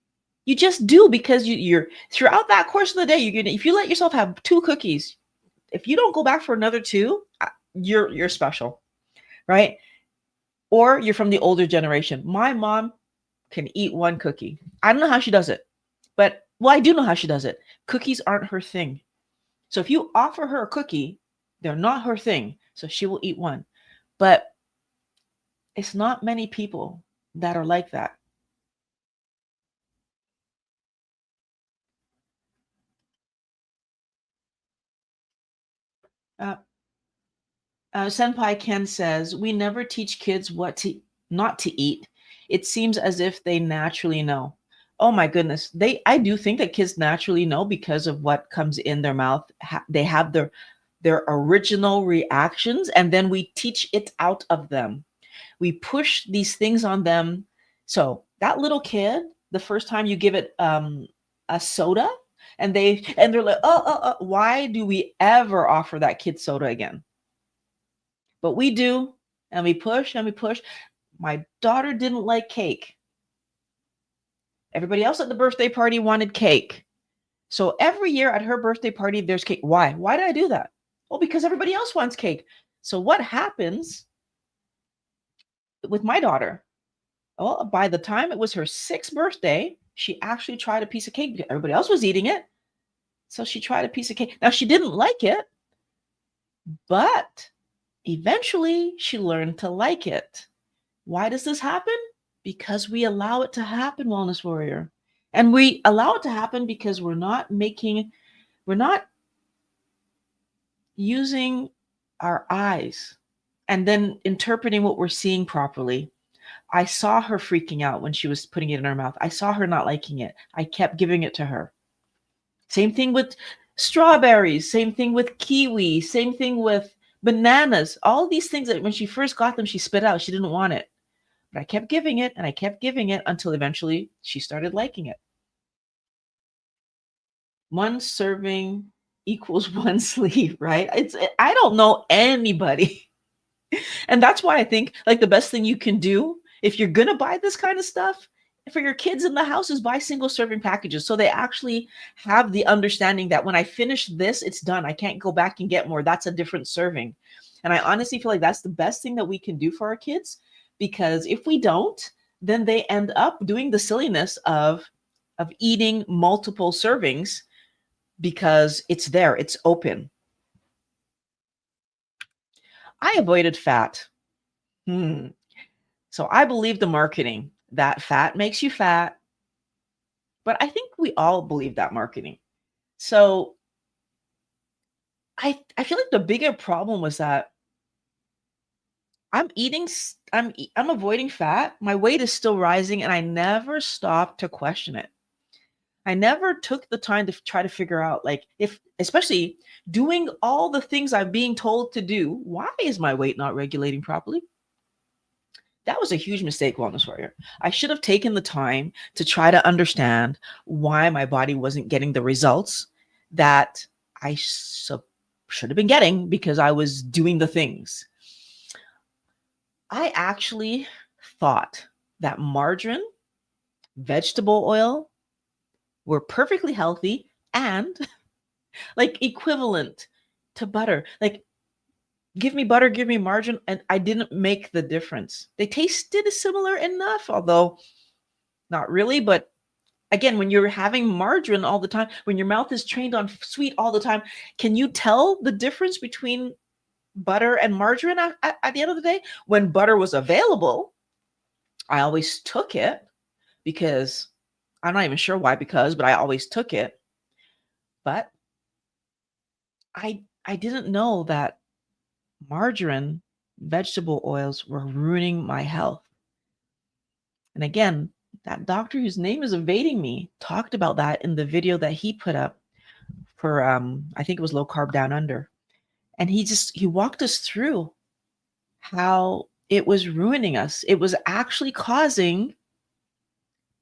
you just do, because you're throughout that course of the day, if you let yourself have 2 cookies, if you don't go back for another 2, you're special, right? Or you're from the older generation. My mom can eat 1 cookie. I don't know how she does it, but I do know how she does it. Cookies aren't her thing. So if you offer her a cookie, they're not her thing. So she will eat 1. But it's not many people that are like that. Uh, Senpai Ken says, we never teach kids what to not to eat. It seems as if they naturally know. Oh my goodness. I do think that kids naturally know because of what comes in their mouth. They have their original reactions, and then we teach it out of them. We push these things on them. So that little kid, the first time you give it a soda, and they're like, why do we ever offer that kid soda again? But we do, and we push and we push. My daughter didn't like cake. Everybody else at the birthday party wanted cake. So every year at her birthday party, there's cake. Why? Why did I do that? Well, because everybody else wants cake. So what happens with my daughter? Well, by the time it was her 6th birthday, she actually tried a piece of cake because everybody else was eating it. So she tried a piece of cake. Now, she didn't like it, but eventually she learned to like it. Why does this happen? Because we allow it to happen, Wellness Warrior. And we allow it to happen because we're not using our eyes and then interpreting what we're seeing properly. I saw her freaking out when she was putting it in her mouth. I saw her not liking it. I kept giving it to her. Same thing with strawberries, same thing with kiwi, same thing with bananas. All these things that when she first got them, she spit out. She didn't want it. But I kept giving it and I kept giving it until eventually she started liking it. One serving equals one sleep, right? I don't know anybody. And that's why I think like the best thing you can do if you're going to buy this kind of stuff for your kids in the house is buy single serving packages. So they actually have the understanding that when I finish this, it's done. I can't go back and get more. That's a different serving. And I honestly feel like that's the best thing that we can do for our kids, because if we don't, then they end up doing the silliness of eating multiple servings because it's there, it's open. I avoided fat. So I believe the marketing that fat makes you fat, but I think we all believe that marketing. So I feel like the bigger problem was that I'm avoiding fat. My weight is still rising, and I never stopped to question it. I never took the time to try to figure out, like, if, especially doing all the things I'm being told to do, why is my weight not regulating properly? That was a huge mistake, Wellness Warrior. I should have taken the time to try to understand why my body wasn't getting the results that I should have been getting because I was doing the things. I actually thought that margarine, vegetable oil were perfectly healthy and like equivalent to butter. Like, give me butter, give me margarine, and I didn't make the difference. They tasted similar enough, although not really. But again, when you're having margarine all the time, when your mouth is trained on sweet all the time, can you tell the difference between butter and margarine at the end of the day? When butter was available, I always took it because I'm not even sure why, but I always took it. But I didn't know that margarine, vegetable oils were ruining my health. And again, that doctor whose name is evading me talked about that in the video that he put up for I think it was Low Carb Down Under. And he walked us through how it was ruining us. It was actually causing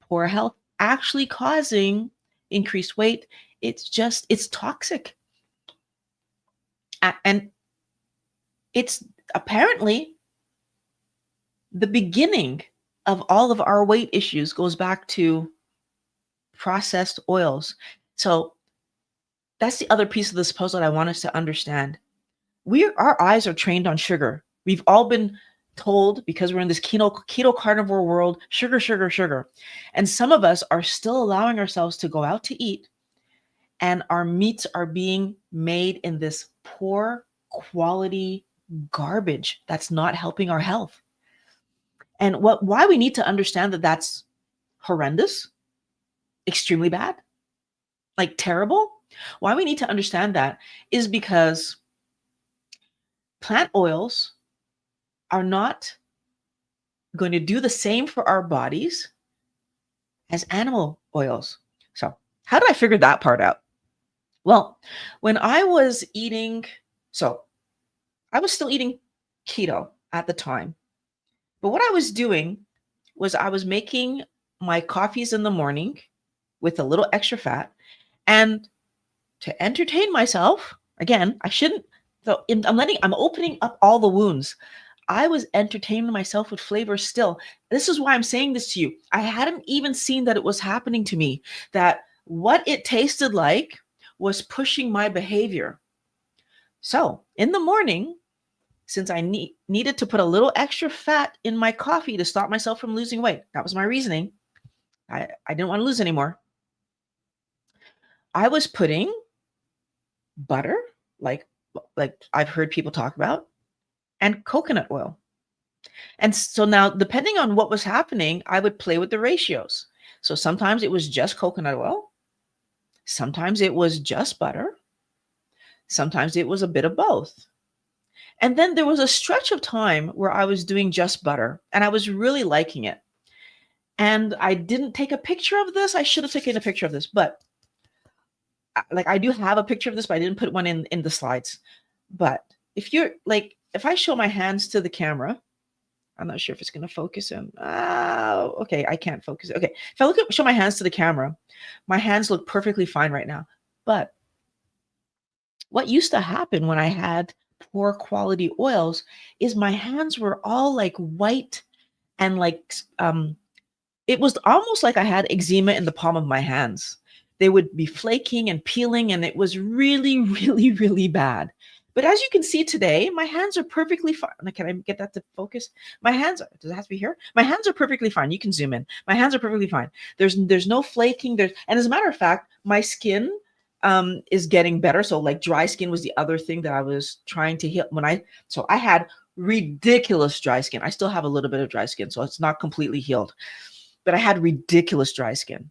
poor health, actually causing increased weight. It's toxic. And it's apparently the beginning of all of our weight issues goes back to processed oils. So that's the other piece of this puzzle that I want us to understand. Our eyes are trained on sugar. We've all been told, because we're in this keto carnivore world, sugar, sugar, sugar. And some of us are still allowing ourselves to go out to eat, and our meats are being made in this poor quality garbage that's not helping our health. And why we need to understand that that's horrendous, extremely bad, like terrible. Why we need to understand that is because plant oils are not going to do the same for our bodies as animal oils. So how did I figure that part out? Well, when I was eating, so I was still eating keto at the time, But what I was doing was I was making my coffees in the morning with a little extra fat. And to entertain myself, again, I shouldn't, so I'm opening up all the wounds. I was entertaining myself with flavor still. This is why I'm saying this to you. I hadn't even seen that it was happening to me, that what it tasted like was pushing my behavior. So in the morning, since I needed to put a little extra fat in my coffee to stop myself from losing weight, that was my reasoning. I didn't want to lose anymore. I was putting butter, like I've heard people talk about, and coconut oil. And so now, depending on what was happening, I would play with the ratios. So sometimes it was just coconut oil, sometimes it was just butter, sometimes it was a bit of both. And then there was a stretch of time where I was doing just butter and I was really liking it. And I didn't take a picture of this. I should have taken a picture of this, but like I do have a picture of this, but I didn't put one in the slides. But if I show my hands to the camera, I'm not sure if it's going to focus in. Oh, okay. I can't focus. Okay. If I show my hands to the camera, my hands look perfectly fine right now. But what used to happen when I had poor quality oils is my hands were all like white and it was almost like I had eczema in the palm of my hands. They would be flaking and peeling, and it was really, really, really bad. But as you can see today, my hands are perfectly fine. Can I get that to focus? Does it have to be here? My hands are perfectly fine. You can zoom in. My hands are perfectly fine. There's no flaking. And as a matter of fact, my skin is getting better. So like dry skin was the other thing that I was trying to heal so I had ridiculous dry skin. I still have a little bit of dry skin, so it's not completely healed, but I had ridiculous dry skin.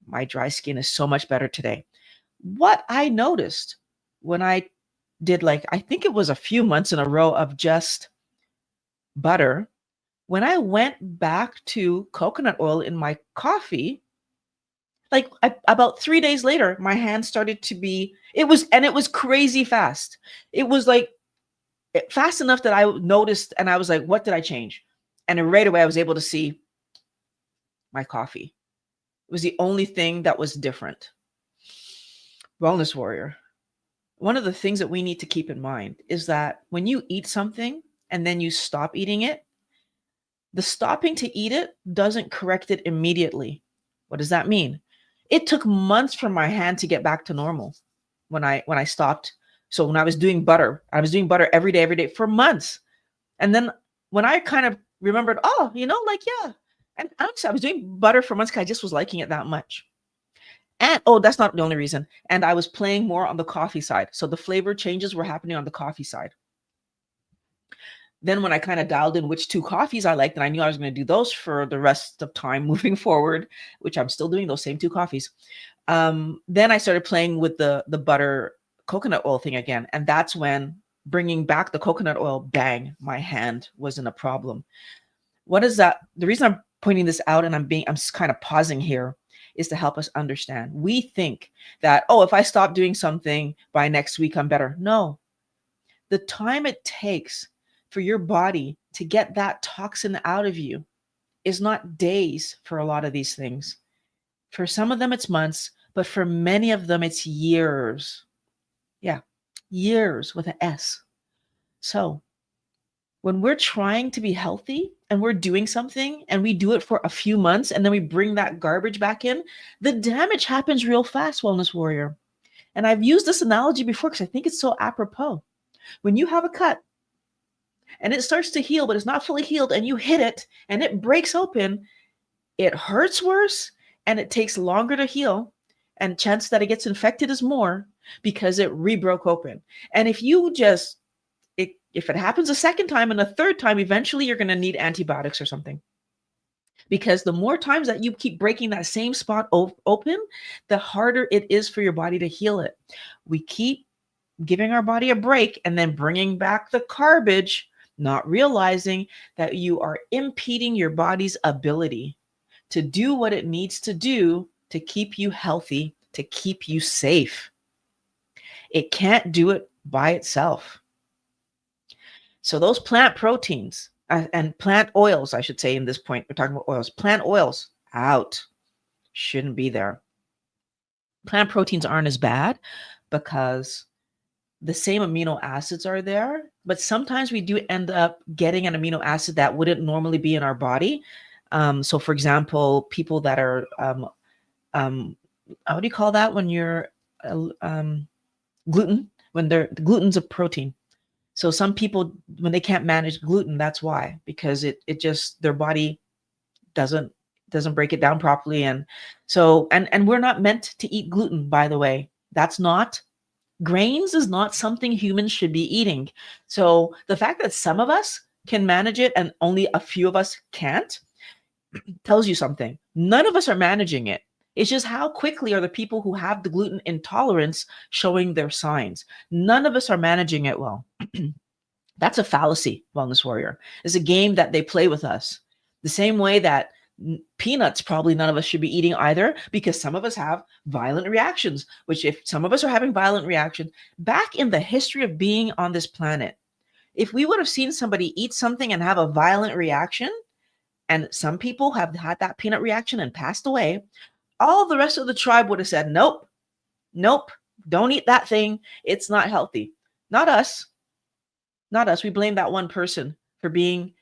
My dry skin is so much better today. What I noticed when I did, I think it was a few months in a row of just butter, when I went back to coconut oil in my coffee, about 3 days later, my hands started to be, it was crazy fast. It was fast enough that I noticed and I was like, what did I change? And right away I was able to see my coffee. It was the only thing that was different. Wellness warrior. One of the things that we need to keep in mind is that when you eat something and then you stop eating it, the stopping to eat it doesn't correct it immediately. What does that mean? It took months for my hand to get back to normal when I stopped. So when I was doing butter every day for months. And then when I kind of remembered, yeah. And honestly, I was doing butter for months because I just was liking it that much. And that's not the only reason. And I was playing more on the coffee side. So the flavor changes were happening on the coffee side. Then when I kind of dialed in which 2 coffees I liked, and I knew I was going to do those for the rest of time moving forward, which I'm still doing those same 2 coffees. Then I started playing with the butter coconut oil thing again. And that's when bringing back the coconut oil, bang, my hand wasn't a problem. What is that? The reason I'm pointing this out and I'm kind of pausing here is to help us understand. We think that, if I stop doing something by next week, I'm better. No, the time it takes for your body to get that toxin out of you is not days for a lot of these things. For some of them, it's months, but for many of them, it's years. Yeah, years with an S. So when we're trying to be healthy and we're doing something and we do it for a few months and then we bring that garbage back in, the damage happens real fast, wellness warrior. And I've used this analogy before because I think it's so apropos. When you have a cut and it starts to heal, but it's not fully healed, and you hit it and it breaks open, it hurts worse and it takes longer to heal. And chance that it gets infected is more because it re-broke open. And if it happens a second time and a third time, eventually you're going to need antibiotics or something. Because the more times that you keep breaking that same spot open, the harder it is for your body to heal it. We keep giving our body a break and then bringing back the garbage, not realizing that you are impeding your body's ability to do what it needs to do to keep you healthy, to keep you safe. It can't do it by itself. So those plant proteins, And plant oils, I should say, in this point, we're talking about oils. Plant oils out, shouldn't be there. Plant proteins aren't as bad because the same amino acids are there, but sometimes we do end up getting an amino acid that wouldn't normally be in our body. So, for example, people that are, how do you call that when you're gluten? When gluten's a protein. So some people, when they can't manage gluten, that's why, because it just, their body doesn't break it down properly. And so, and we're not meant to eat gluten, by the way. That's not, grains is not something humans should be eating. So the fact that some of us can manage it and only a few of us can't tells you something. None of us are managing it. It's just how quickly are the people who have the gluten intolerance showing their signs. None of us are managing it well. That's a fallacy, Wellness Warrior. It's a game that they play with us. The same way that peanuts, probably none of us should be eating either, because some of us have violent reactions, which if some of us are having violent reactions, back in the history of being on this planet, if we would have seen somebody eat something and have a violent reaction, and some people have had that peanut reaction and passed away, all the rest of the tribe would have said, nope, nope, don't eat that thing. It's not healthy. Not us. Not us. We blame that one person for being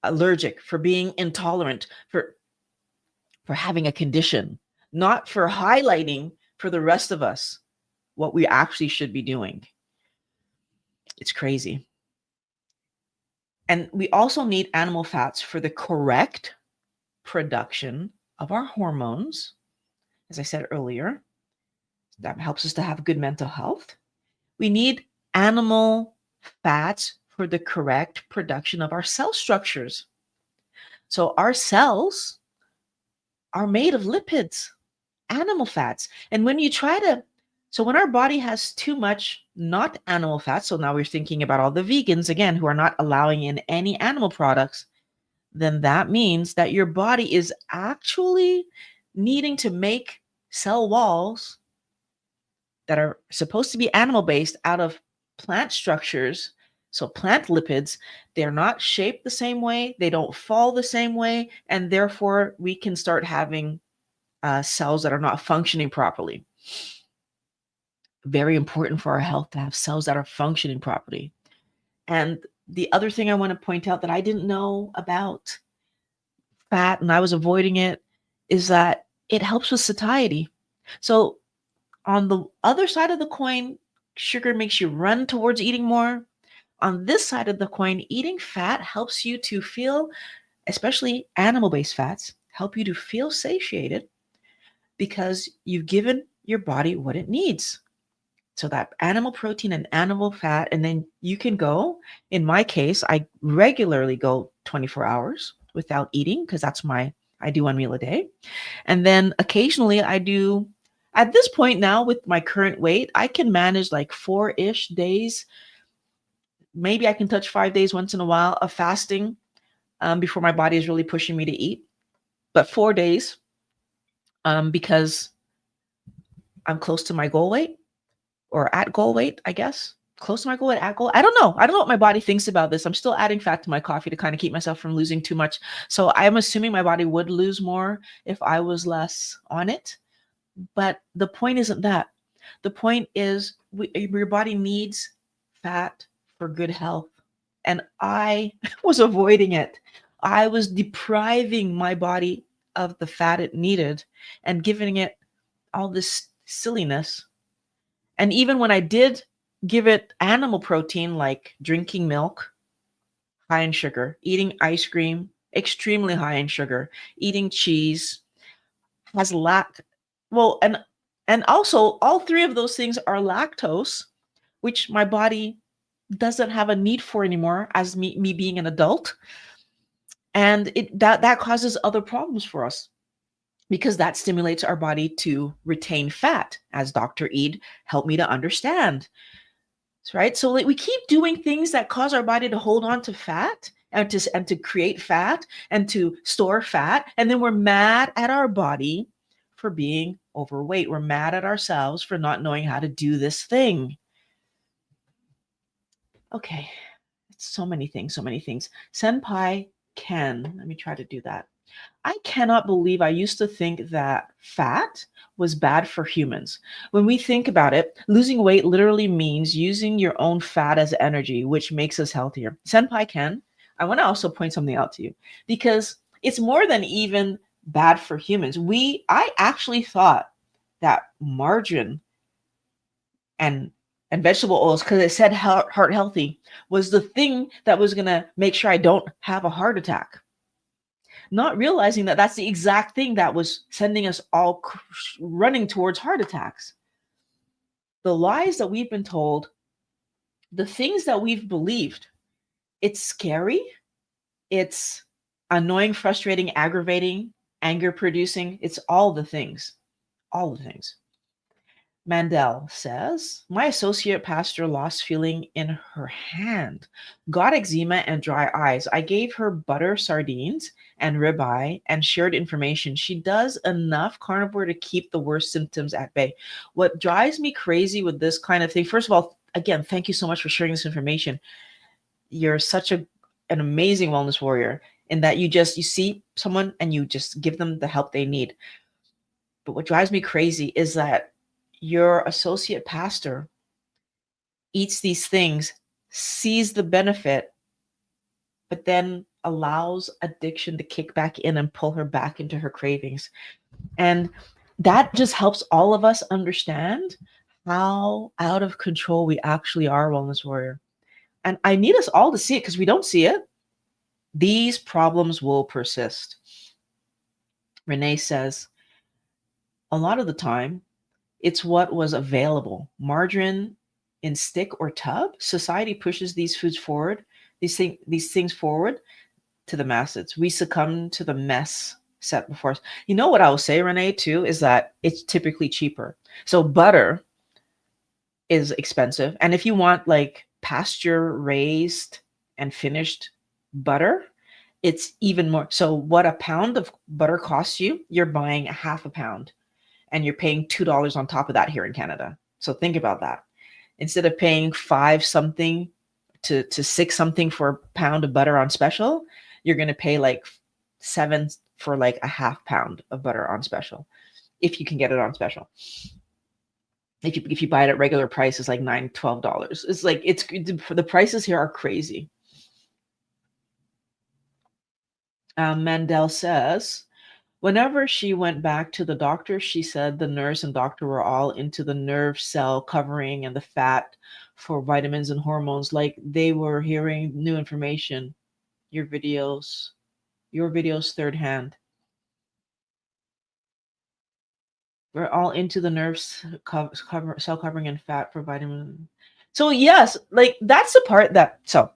allergic, for being intolerant, for having a condition, not for highlighting for the rest of us what we actually should be doing. It's crazy. And we also need animal fats for the correct production of our hormones. As I said earlier, that helps us to have good mental health. We need animal fats for the correct production of our cell structures. So our cells are made of lipids, animal fats. And when you try to, so when our body has too much not animal fats, so now we're thinking about all the vegans again who are not allowing in any animal products, then that means that your body is actually needing to make cell walls that are supposed to be animal based out of plant structures. So plant lipids, they're not shaped the same way, they don't fall the same way, and therefore we can start having cells that are not functioning properly. Very important for our health to have cells that are functioning properly. And the other thing I want to point out that I didn't know about fat and I was avoiding it is that it helps with satiety. So on the other side of the coin, sugar makes you run towards eating more. On this side of the coin, eating fat helps you to feel, especially animal-based fats, help you to feel satiated because you've given your body what it needs. So that animal protein and animal fat, and then you can go, in my case, I regularly go 24 hours without eating because I do one meal a day. And then occasionally I do, at this point now with my current weight, I can manage like 4-ish days. Maybe I can touch 5 days once in a while of fasting before my body is really pushing me to eat. But 4 days because I'm close to my goal weight. Or at goal weight, I guess. Close to my goal weight, at goal. I don't know. I don't know what my body thinks about this. I'm still adding fat to my coffee to kind of keep myself from losing too much. So I'm assuming my body would lose more if I was less on it. But the point isn't that. The point is your body needs fat for good health. And I was avoiding it. I was depriving my body of the fat it needed and giving it all this silliness. And even when I did give it animal protein, like drinking milk, high in sugar, eating ice cream, extremely high in sugar, eating cheese, has well, and also all three of those things are lactose, which my body doesn't have a need for anymore as me being an adult. And that causes other problems for us because that stimulates our body to retain fat, as Dr. Eid helped me to understand. Right? So like we keep doing things that cause our body to hold on to fat and to create fat and to store fat. And then we're mad at our body for being overweight. We're mad at ourselves for not knowing how to do this thing. Okay. So many things, so many things. Senpai Ken, let me try to do that. I cannot believe I used to think that fat was bad for humans. When we think about it, losing weight literally means using your own fat as energy, which makes us healthier. Senpai Ken, I want to also point something out to you because it's more than even bad for humans. I actually thought that margarine and vegetable oils, because it said heart healthy, was the thing that was going to make sure I don't have a heart attack, not realizing that that's the exact thing that was sending us all running towards heart attacks. The lies that we've been told, the things that we've believed, it's scary, it's annoying, frustrating, aggravating, anger producing. It's all the things, all the things. Mandel says, my associate pastor lost feeling in her hand, got eczema and dry eyes. I gave her butter sardines and ribeye and shared information. She does enough carnivore to keep the worst symptoms at bay. What drives me crazy with this kind of thing, first of all, again, thank you so much for sharing this information. You're such an amazing wellness warrior in that you see someone and you just give them the help they need. But what drives me crazy is that your associate pastor eats these things, sees the benefit, but then allows addiction to kick back in and pull her back into her cravings. And that just helps all of us understand how out of control we actually are, wellness warrior. And I need us all to see it because we don't see it. These problems will persist. Renee says, a lot of the time, it's what was available. Margarine in stick or tub. Society pushes these foods forward, these things forward to the masses. We succumb to the mess set before us. You know what I will say, Renee, too, is that it's typically cheaper. So butter is expensive. And if you want like pasture raised and finished butter, it's even more. So what a pound of butter costs you, you're buying a half a pound. And you're paying $2 on top of that here in Canada. So think about that. Instead of paying 5 something to 6 something for a pound of butter on special, you're going to pay like 7 for like a half pound of butter on special, if you can get it on special. If you buy it at regular price, it's like $9, $12. It's like the prices here are crazy. Mandel says, whenever she went back to the doctor, she said the nurse and doctor were all into the nerve cell covering and the fat for vitamins and hormones, like they were hearing new information. Your videos third hand. We're all into the nerves cell covering and fat for vitamin. So yes, like that's the part that, so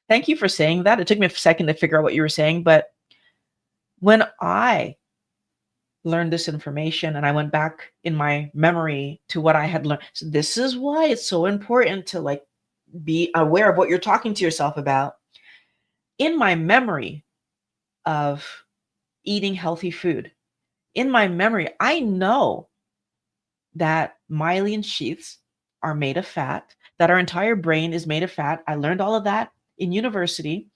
thank you for saying that. It took me a second to figure out what you were saying, but when I learned this information and I went back in my memory to what I had learned. So this is why it's so important to like be aware of what you're talking to yourself about. In my memory of eating healthy food, in my memory, I know that myelin sheaths are made of fat, that our entire brain is made of fat. I learned all of that in university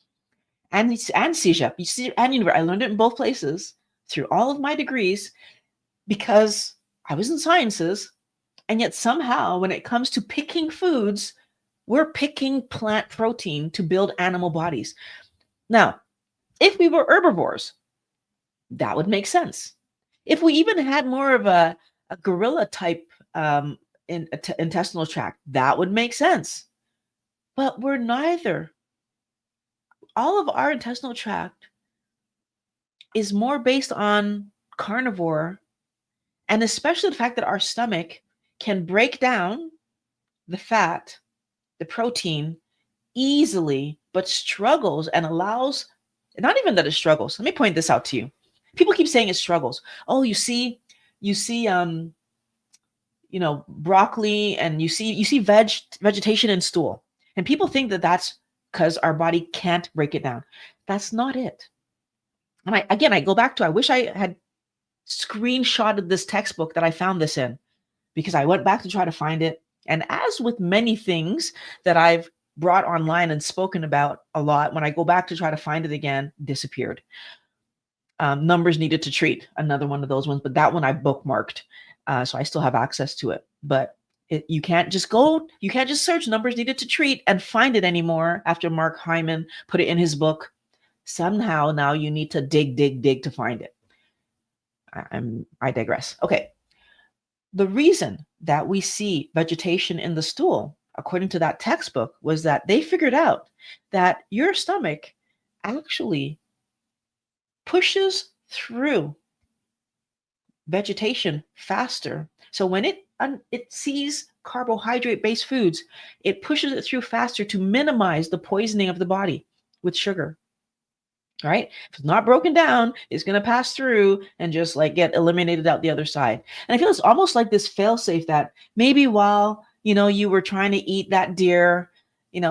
and CEGEP. You see, and university. I learned it in both places through all of my degrees, because I was in sciences, and yet somehow when it comes to picking foods, we're picking plant protein to build animal bodies. Now, if we were herbivores, that would make sense. If we even had more of a gorilla type intestinal tract, that would make sense. But we're neither. All of our intestinal tract is more based on carnivore. And especially the fact that our stomach can break down the fat, the protein easily, but struggles and allows, not even that it struggles. Let me point this out to you. People keep saying it struggles. Oh, you see, broccoli, and you see vegetation in stool. And people think that that's because our body can't break it down. That's not it. And I go back to, I wish I had screenshotted this textbook that I found this in, because I went back to try to find it. And as with many things that I've brought online and spoken about a lot. When I go back to try to find it again, disappeared. Numbers needed to treat, another one of those ones, but that one I bookmarked. So I still have access to it. But you can't just search numbers needed to treat and find it anymore after Mark Hyman put it in his book. Somehow now you need to dig to find it. I digress. Okay. The reason that we see vegetation in the stool, according to that textbook, was that they figured out that your stomach actually pushes through vegetation faster. So when it sees carbohydrate-based foods, it pushes it through faster to minimize the poisoning of the body with sugar. Right? If it's not broken down, it's going to pass through and just like get eliminated out the other side. And I feel it's almost like this fail-safe that maybe while, you were trying to eat that deer,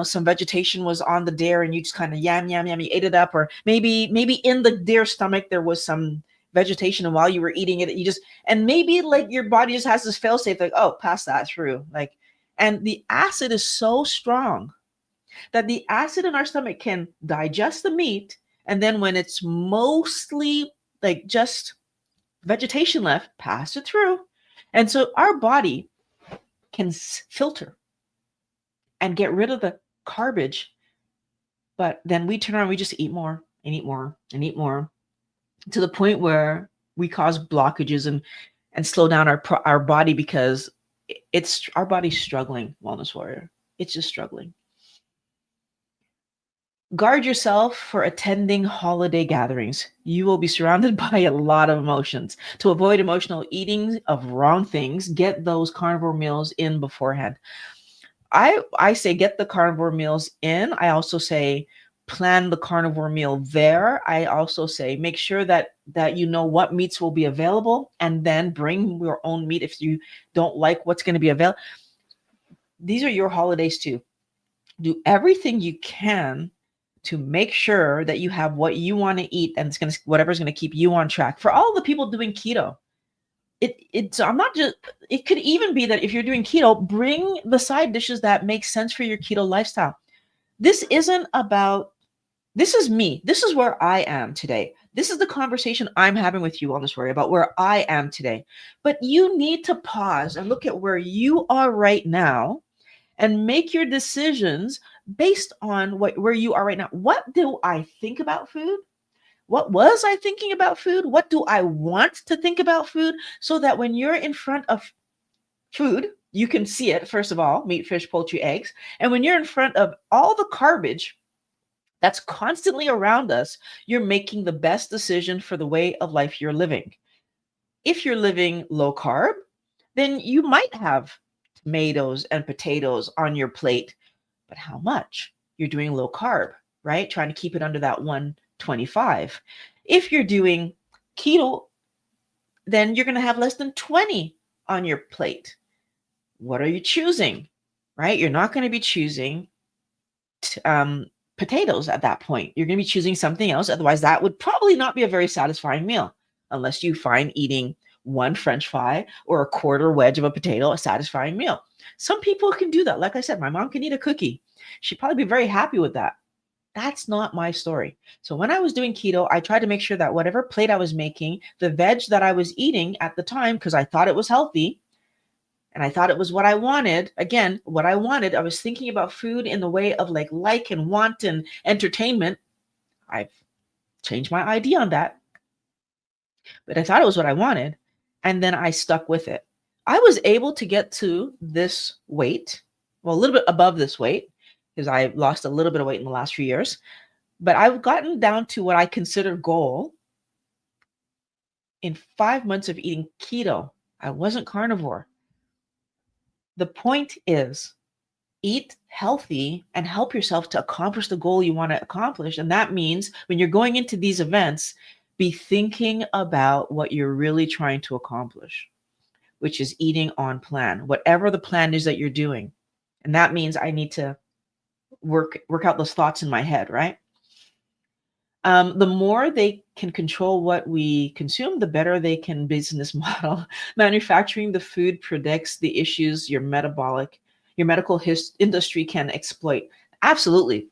some vegetation was on the deer and you just kind of yam, you ate it up. Or maybe in the deer's stomach, there was some vegetation, and while you were eating it, and maybe like your body just has this fail-safe, like, oh, pass that through. And the acid is so strong that the acid in our stomach can digest the meat. And then when it's mostly like just vegetation left, pass it through. And so our body can filter and get rid of the garbage. But then we turn around, we just eat more and eat more and eat more, to the point where we cause blockages and slow down our body, because our body's struggling, Wellness Warrior. It's just struggling. Guard yourself for attending holiday gatherings. You will be surrounded by a lot of emotions. To avoid emotional eating of wrong things, get those carnivore meals in beforehand. I say get the carnivore meals in. I also say plan the carnivore meal there. I also say make sure that you know what meats will be available, and then bring your own meat if you don't like what's going to be available. These are your holidays too. Do everything you can to make sure that you have what you want to eat, and whatever's going to keep you on track. For all the people doing keto, it could even be that if you're doing keto, bring the side dishes that make sense for your keto lifestyle. This is me. This is where I am today. This is the conversation I'm having with you on this story about where I am today. But you need to pause and look at where you are right now and make your decisions based on where you are right now. What do I think about food? What was I thinking about food? What do I want to think about food? So that when you're in front of food, you can see it, first of all, meat, fish, poultry, eggs. And when you're in front of all the garbage that's constantly around us, you're making the best decision for the way of life you're living. If you're living low carb, then you might have tomatoes and potatoes on your plate, but how much? You're doing low carb, right? Trying to keep it under that 125. If you're doing keto, then you're going to have less than 20 on your plate. What are you choosing, right? You're not going to be choosing potatoes at that point. You're going to be choosing something else. Otherwise, that would probably not be a very satisfying meal, unless you find eating one French fry or a quarter wedge of a potato a satisfying meal. Some people can do that. Like I said, my mom can eat a cookie. She'd probably be very happy with that. That's not my story. So when I was doing keto, I tried to make sure that whatever plate I was making, the veg that I was eating at the time, because I thought it was healthy and I thought it was what I wanted. Again, what I wanted, I was thinking about food in the way of like and want and entertainment. I've changed my idea on that, but I thought it was what I wanted. And then I stuck with it. I was able to get to this weight, well, a little bit above this weight, because I lost a little bit of weight in the last few years. But I've gotten down to what I consider goal in 5 months of eating keto. I wasn't carnivore. The point is, eat healthy and help yourself to accomplish the goal you want to accomplish. And that means when you're going into these events, be thinking about what you're really trying to accomplish, which is eating on plan, whatever the plan is that you're doing. And that means I need to work out those thoughts in my head, right? The more they can control what we consume, the better they can business model. Manufacturing the food predicts the issues your medical industry can exploit. Absolutely.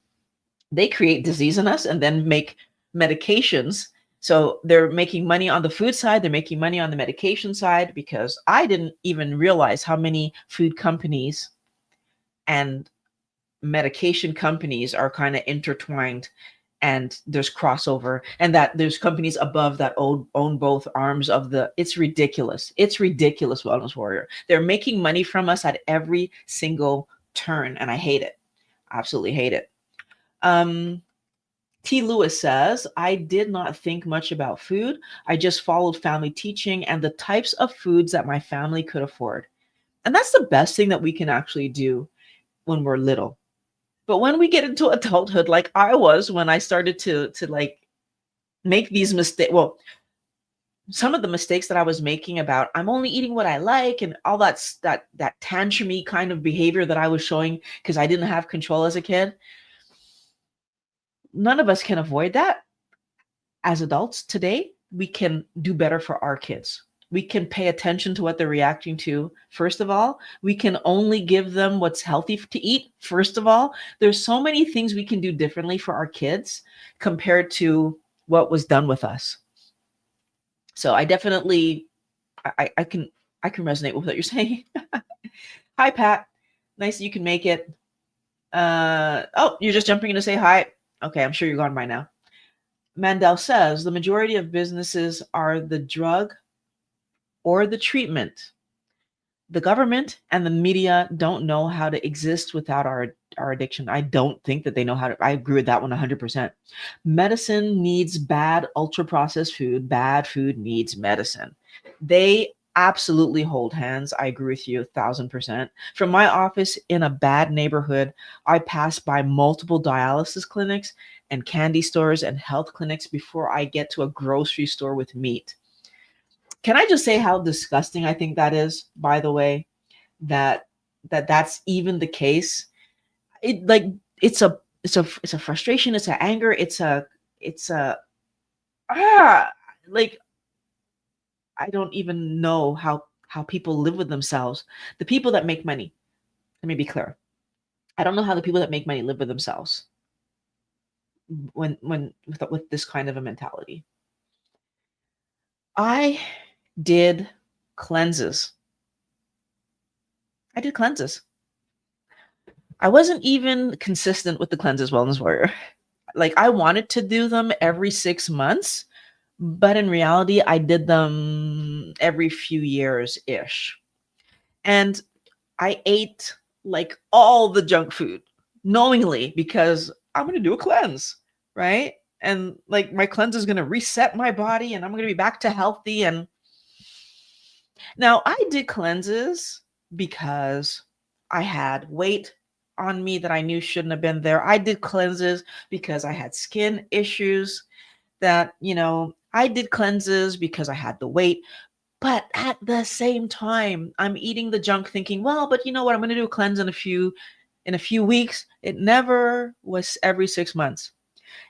They create disease in us and then make medications. So they're making money on the food side, they're making money on the medication side, because I didn't even realize how many food companies and medication companies are kind of intertwined, and there's crossover, and that there's companies above that own both arms of the. It's ridiculous. It's ridiculous, Wellness Warrior. They're making money from us at every single turn, and I hate it. Absolutely hate it. um T. Lewis says, I did not think much about food. I just followed family teaching and the types of foods that my family could afford. And that's the best thing that we can actually do when we're little. But when we get into adulthood, like I was when I started to like make these mistakes, well, some of the mistakes that I was making about I'm only eating what I like and all that tantrumy kind of behavior that I was showing because I didn't have control as a kid. None of us can avoid that. As adults today, we can do better for our kids. We can pay attention to what they're reacting to. First of all, we can only give them what's healthy to eat. First of all, there's so many things we can do differently for our kids compared to what was done with us. So I definitely, I can resonate with what you're saying. Hi, Pat. Nice that you can make it. Oh, you're just jumping in to say hi. Okay, I'm sure you're gone by now. Mandel says the majority of businesses are the drug or the treatment. The government and the media don't know how to exist without our addiction. I don't think that they know how to. I agree with that one 100%. Medicine needs bad ultra processed food. Bad food needs medicine. They absolutely hold hands. I agree with you 1,000%. From my office in a bad neighborhood, I pass by multiple dialysis clinics and candy stores and health clinics before I get to a grocery store with meat. Can I just say how disgusting I think that is, by the way, that that's even the case? It like it's a frustration, it's an anger, it's a ah like I don't even know how people live with themselves. The people that make money, let me be clear. I don't know how the people that make money live with themselves when with this kind of a mentality. I did cleanses. I did cleanses. I wasn't even consistent with the cleanses, Wellness Warrior. Like I wanted to do them every 6 months, but in reality, I did them every few years ish. And I ate like all the junk food knowingly because I'm going to do a cleanse, right? And like my cleanse is going to reset my body and I'm going to be back to healthy. And now I did cleanses because I had weight on me that I knew shouldn't have been there. I did cleanses because I had skin issues that, I did cleanses because I had the weight. But at the same time, I'm eating the junk thinking, well, but you know what? I'm going to do a cleanse in a few weeks. It never was every 6 months.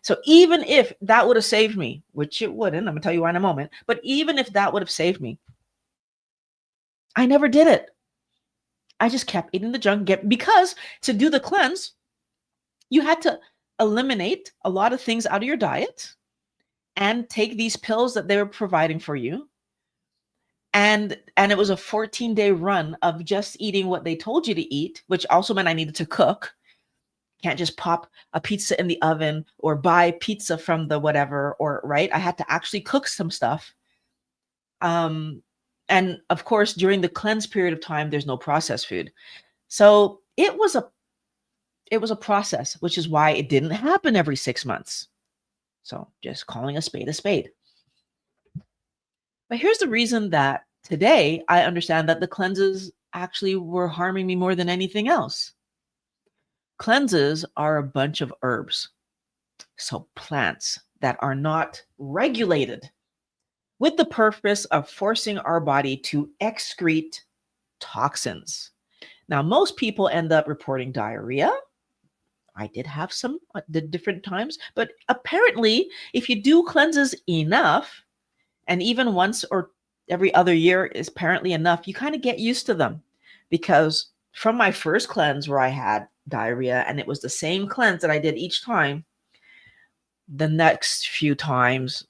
So even if that would have saved me, which it wouldn't, I'm going to tell you why in a moment, but even if that would have saved me, I never did it. I just kept eating the junk because to do the cleanse, you had to eliminate a lot of things out of your diet and take these pills that they were providing for you. And it was a 14-day run of just eating what they told you to eat, which also meant I needed to cook. Can't just pop a pizza in the oven or buy pizza from the whatever, or right. I had to actually cook some stuff. And of course, during the cleanse period of time, there's no processed food. So it was a process, which is why it didn't happen every 6 months. So just calling a spade a spade. But here's the reason that today I understand that the cleanses actually were harming me more than anything else. Cleanses are a bunch of herbs, so plants that are not regulated with the purpose of forcing our body to excrete toxins. Now, most people end up reporting diarrhea. I did have some at the different times, but apparently, if you do cleanses enough, and even once or every other year is apparently enough, you kind of get used to them because from my first cleanse where I had diarrhea, and it was the same cleanse that I did each time, the next few times,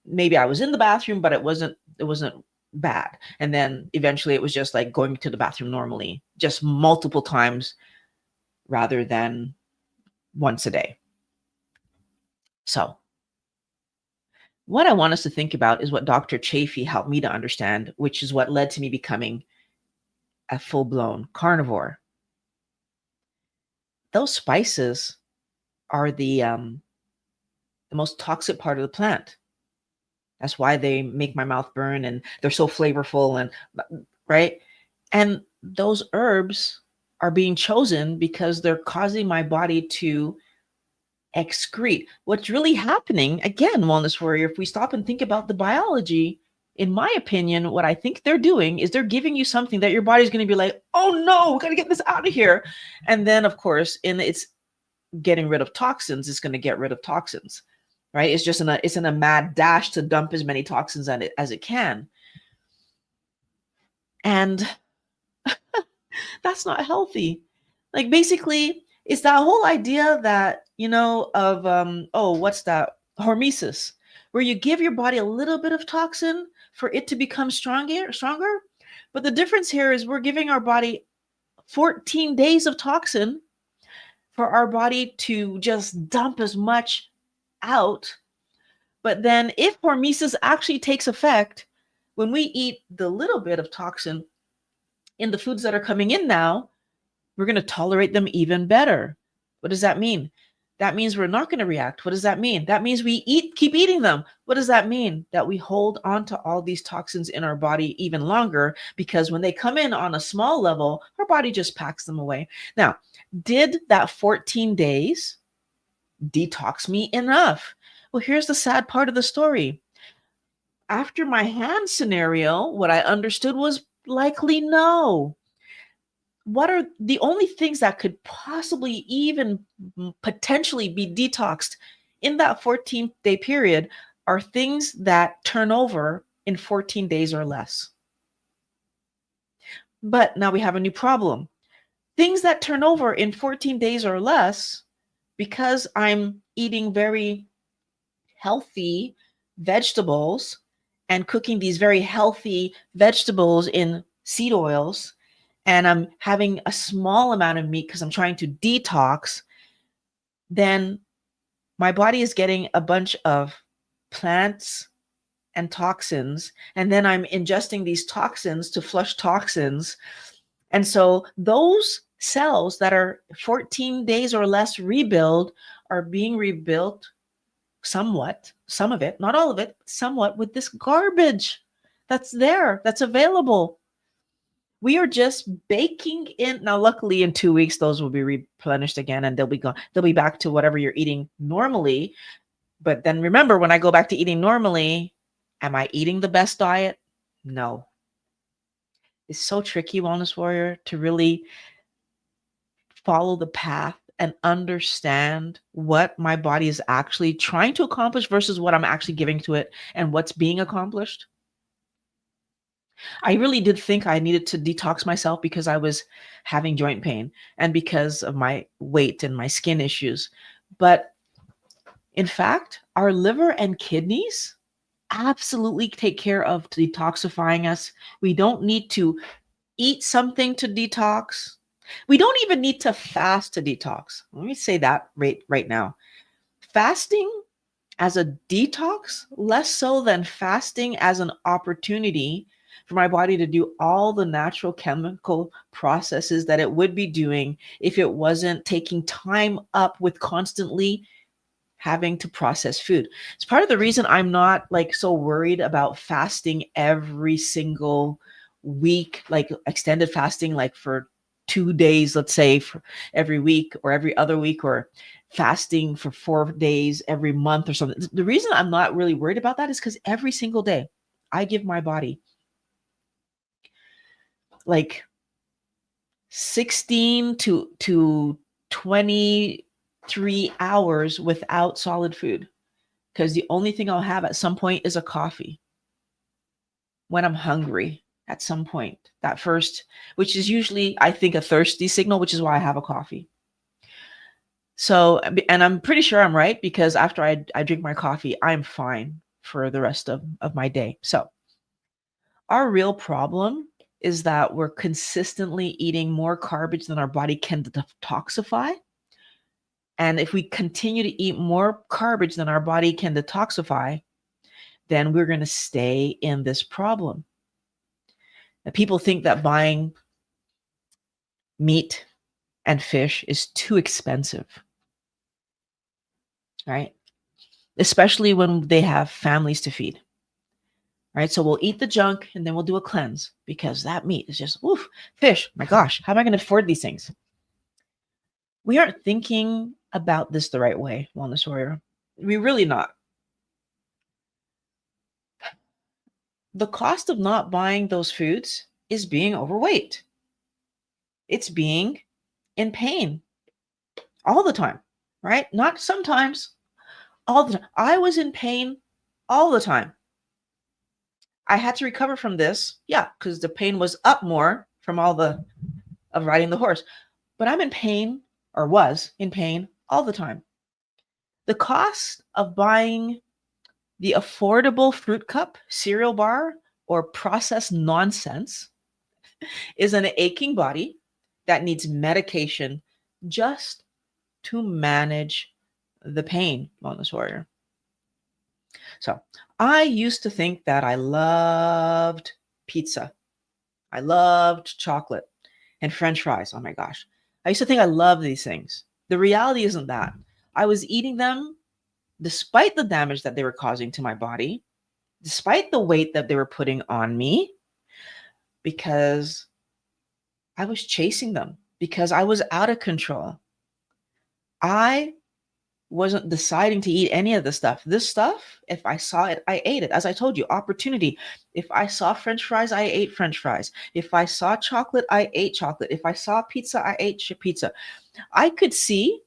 maybe I was in the bathroom, but it wasn't bad. And then eventually it was just like going to the bathroom normally, just multiple times rather than once a day. So what I want us to think about is what Dr. Chafee helped me to understand, which is what led to me becoming a full-blown carnivore. Those spices are the most toxic part of the plant. That's why they make my mouth burn and they're so flavorful and right. And those herbs are being chosen because they're causing my body to excrete. What's really happening, again, wellness warrior, if we stop and think about the biology, in my opinion, what I think they're doing is they're giving you something that your body's going to be like, oh no, we got to get this out of here. And then, of course, in its getting rid of toxins, it's going to get rid of toxins, right? It's in a mad dash to dump as many toxins as it can. And that's not healthy. Like basically, it's that whole idea that, of what's that? Hormesis, where you give your body a little bit of toxin for it to become stronger. But the difference here is we're giving our body 14 days of toxin for our body to just dump as much out. But then if hormesis actually takes effect, when we eat the little bit of toxin in the foods that are coming in now, we're going to tolerate them even better. What does that mean? That means we're not going to react. What does that mean? That means we keep eating them. What does that mean? That we hold on to all these toxins in our body even longer, because when they come in on a small level, our body just packs them away. Now, did that 14 days detox me enough? Well, here's the sad part of the story. After my hand scenario, what I understood was likely no. What are the only things that could possibly even potentially be detoxed in that 14-day period are things that turn over in 14 days or less. But now we have a new problem. Things that turn over in 14 days or less, because I'm eating very healthy vegetables and cooking these very healthy vegetables in seed oils, and I'm having a small amount of meat because I'm trying to detox, then my body is getting a bunch of plants and toxins, and then I'm ingesting these toxins to flush toxins. And so those cells that are 14 days or less rebuild are being rebuilt somewhat, some of it, not all of it, somewhat, with this garbage that's there, that's available. We are just baking in. Now, luckily, in 2 weeks, those will be replenished again and they'll be gone. They'll be back to whatever you're eating normally. But then remember, when I go back to eating normally, am I eating the best diet? No. It's so tricky, wellness warrior, to really follow the path and understand what my body is actually trying to accomplish versus what I'm actually giving to it and what's being accomplished. I really did think I needed to detox myself because I was having joint pain and because of my weight and my skin issues. But in fact, our liver and kidneys absolutely take care of detoxifying us. We don't need to eat something to detox. We don't even need to fast to detox. Let me say that right now. Fasting as a detox, less so than fasting as an opportunity for my body to do all the natural chemical processes that it would be doing if it wasn't taking time up with constantly having to process food. It's part of the reason I'm not like so worried about fasting every single week, like extended fasting, like for 2 days, let's say, for every week or every other week, or fasting for 4 days every month or something. The reason I'm not really worried about that is because every single day I give my body like 16 to 23 hours without solid food, because the only thing I'll have at some point is a coffee when I'm hungry. at some point. That first, which is usually, I think, a thirsty signal, which is why I have a coffee. So, and I'm pretty sure I'm right, because after I drink my coffee, I'm fine for the rest of my day. So our real problem is that we're consistently eating more garbage than our body can detoxify. And if we continue to eat more garbage than our body can detoxify, then we're going to stay in this problem. Now, people think that buying meat and fish is too expensive, right? Especially when they have families to feed, right? So we'll eat the junk and then we'll do a cleanse because that meat is just, oof, fish. My gosh, how am I going to afford these things? We aren't thinking about this the right way, Wellness Warrior. We're really not. The cost of not buying those foods is being overweight. It's being in pain all the time, right? Not sometimes, all the time. I was in pain all the time. I had to recover from this. Yeah, because the pain was up more from all the of riding the horse. But I'm in pain, or was in pain, all the time. The cost of buying the affordable fruit cup, cereal bar, or processed nonsense is an aching body that needs medication just to manage the pain, Wellness Warrior. So I used to think that I loved pizza. I loved chocolate and French fries. Oh my gosh. I used to think I loved these things. The reality isn't that. I was eating them despite the damage that they were causing to my body, despite the weight that they were putting on me, because I was chasing them, because I was out of control. I wasn't deciding to eat any of this stuff. This stuff, if I saw it, I ate it. As I told you, opportunity. If I saw French fries, I ate French fries. If I saw chocolate, I ate chocolate. If I saw pizza, I ate pizza. I could see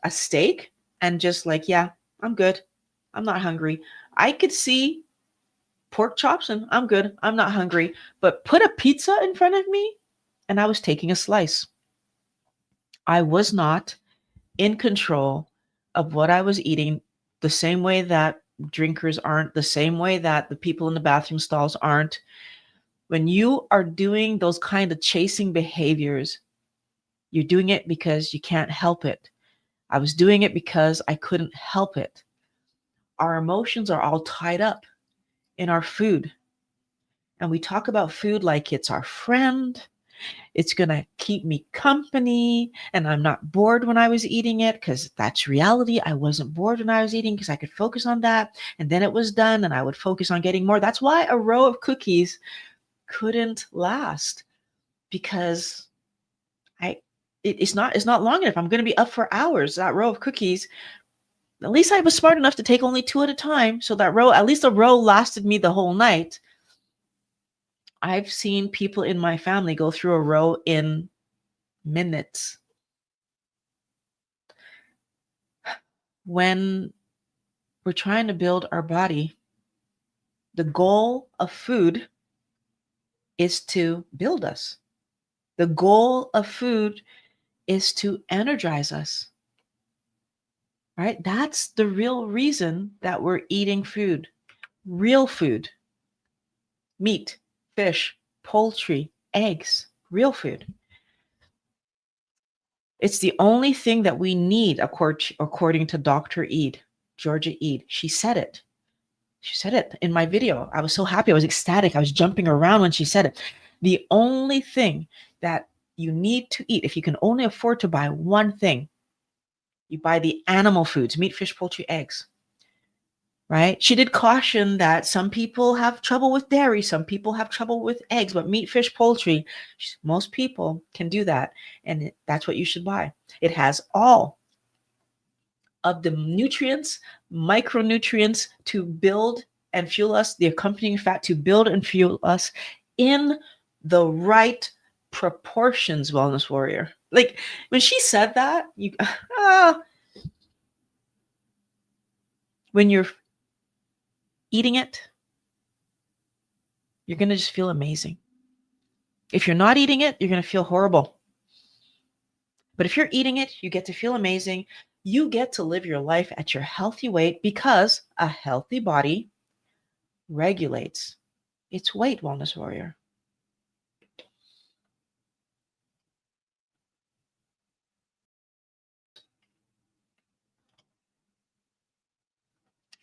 a steak and just like, yeah, I'm good. I'm not hungry. I could see pork chops and I'm good. I'm not hungry. But put a pizza in front of me and I was taking a slice. I was not in control of what I was eating, the same way that drinkers aren't, the same way that the people in the bathroom stalls aren't. When you are doing those kind of chasing behaviors, you're doing it because you can't help it. I was doing it because I couldn't help it. Our emotions are all tied up in our food. And we talk about food like it's our friend. It's going to keep me company. And I'm not bored when I was eating it, because that's reality. I wasn't bored when I was eating because I could focus on that. And then it was done and I would focus on getting more. That's why a row of cookies couldn't last, because it's not long enough. I'm going to be up for hours. That row of cookies, at least I was smart enough to take only 2 at a time. So that row, at least a row lasted me the whole night. I've seen people in my family go through a row in minutes. When we're trying to build our body, the goal of food is to build us. The goal of food is to energize us, right? That's the real reason that we're eating food, real food, meat, fish, poultry, eggs, real food. It's the only thing that we need, according to Dr. Eid, Georgia Eid. She said it. She said it in my video. I was so happy. I was ecstatic. I was jumping around when she said it. The only thing that you need to eat, if you can only afford to buy one thing, you buy the animal foods, meat, fish, poultry, eggs, right? She did caution that some people have trouble with dairy, some people have trouble with eggs, but meat, fish, poultry, most people can do that. And that's what you should buy. It has all of the nutrients, micronutrients to build and fuel us, the accompanying fat to build and fuel us in the right proportions, Wellness Warrior. Like when she said that, when you're eating it, you're going to just feel amazing. If you're not eating it, you're going to feel horrible. But if you're eating it, you get to feel amazing. You get to live your life at your healthy weight because a healthy body regulates its weight, Wellness Warrior.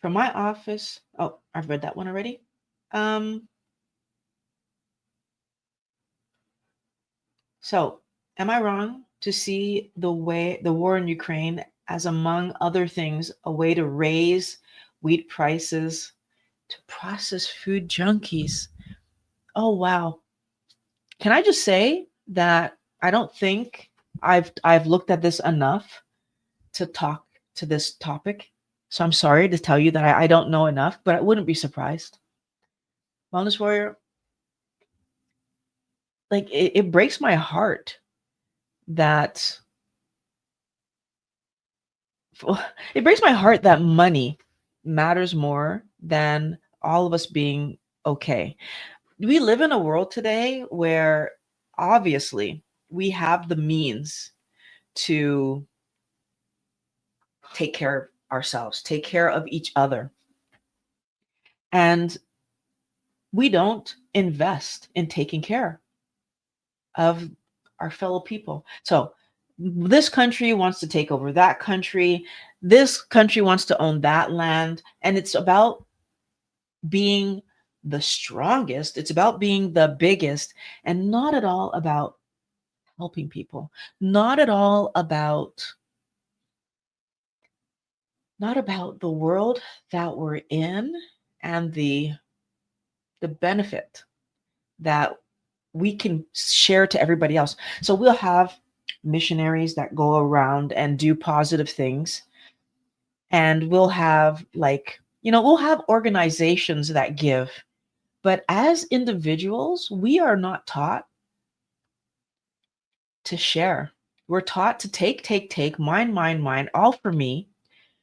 From my office, oh, I've read that one already. So, am I wrong to see the war in Ukraine as, among other things, a way to raise wheat prices to processed food junkies? Oh wow. Can I just say that I don't think I've looked at this enough to talk to this topic. So I'm sorry to tell you that I don't know enough, but I wouldn't be surprised. Wellness Warrior, like it breaks my heart that it breaks my heart that money matters more than all of us being okay. We live in a world today where obviously we have the means to take care of ourselves, take care of each other. And we don't invest in taking care of our fellow people. So this country wants to take over that country. This country wants to own that land. And it's about being the strongest. It's about being the biggest and not at all about helping people. Not at all about the world that we're in and the benefit that we can share to everybody else. So we'll have missionaries that go around and do positive things. And we'll have we'll have organizations that give. But as individuals, we are not taught to share. We're taught to take, mine, all for me.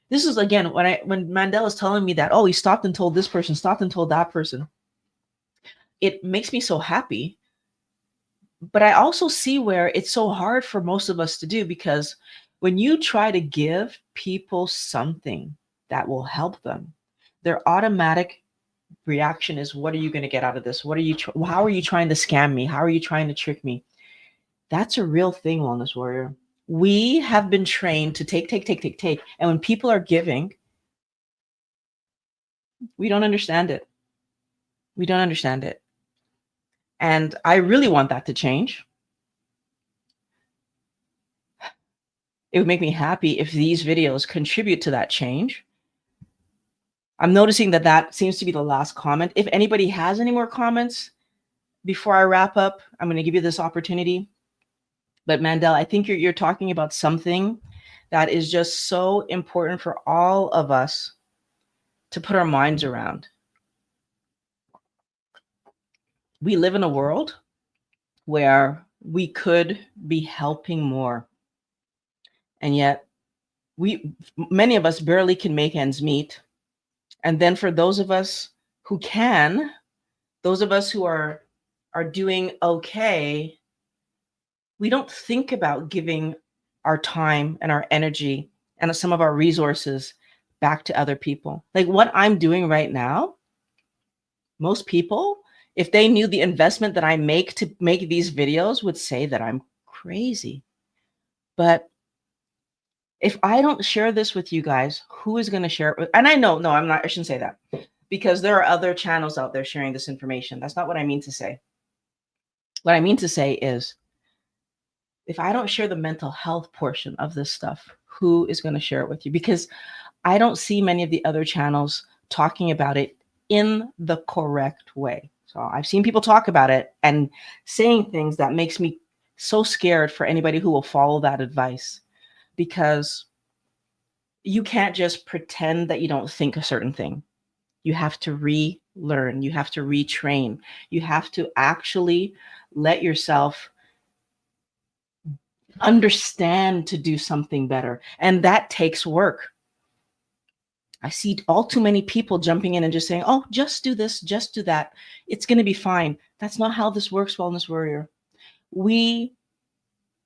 This is again when Mandela's telling me that, oh, he stopped and told this person, stopped and told that person. It makes me so happy. But I also see where it's so hard for most of us to do, because when you try to give people something that will help them, their automatic reaction is, what are you going to get out of this? How are you trying to scam me? How are you trying to trick me? That's a real thing, Wellness Warrior. We have been trained to take. And when people are giving, we don't understand it. We don't understand it. And I really want that to change. It would make me happy if these videos contribute to that change. I'm noticing that seems to be the last comment. If anybody has any more comments before I wrap up, I'm going to give you this opportunity. But Mandel, I think you're talking about something that is just so important for all of us to put our minds around. We live in a world where we could be helping more. And yet many of us barely can make ends meet. And then for those of us who can, those of us who are doing okay, we don't think about giving our time and our energy and some of our resources back to other people. Like what I'm doing right now, most people, if they knew the investment that I make to make these videos, would say that I'm crazy. But if I don't share this with you guys, who is going to share it with? And I know, no, I shouldn't say that, because there are other channels out there sharing this information. That's not what I mean to say. What I mean to say is, if I don't share the mental health portion of this stuff, who is going to share it with you? Because I don't see many of the other channels talking about it in the correct way. So I've seen people talk about it and saying things that makes me so scared for anybody who will follow that advice, because you can't just pretend that you don't think a certain thing. You have to relearn, you have to retrain, you have to actually let yourself understand to do something better. And that takes work. I see all too many people jumping in and just saying, oh, just do this, just do that. It's going to be fine. That's not how this works, Wellness Warrior. We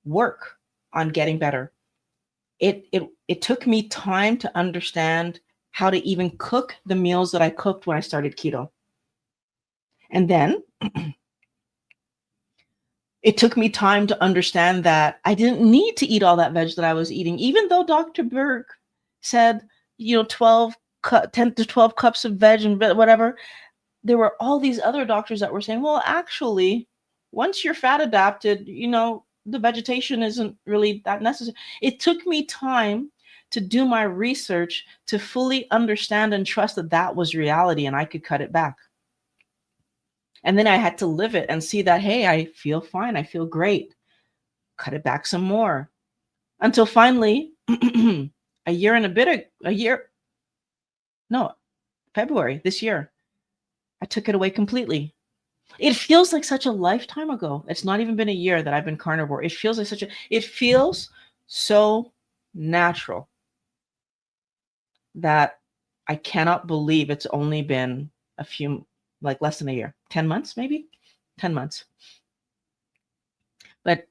work on getting better. It took me time to understand how to even cook the meals that I cooked when I started keto. And then it took me time to understand that I didn't need to eat all that veg that I was eating, even though Dr. Berg said, 10 to 12 cups of veg and whatever. There were all these other doctors that were saying, well, actually, once you're fat adapted, the vegetation isn't really that necessary. It took me time to do my research to fully understand and trust that that was reality and I could cut it back. And then I had to live it and see that, hey, I feel fine. I feel great. Cut it back some more until finally February this year, I took it away completely. It feels like such a lifetime ago. It's not even been a year that I've been carnivore. It feels like it feels so natural that I cannot believe it's only been less than a year, 10 months, maybe 10 months. But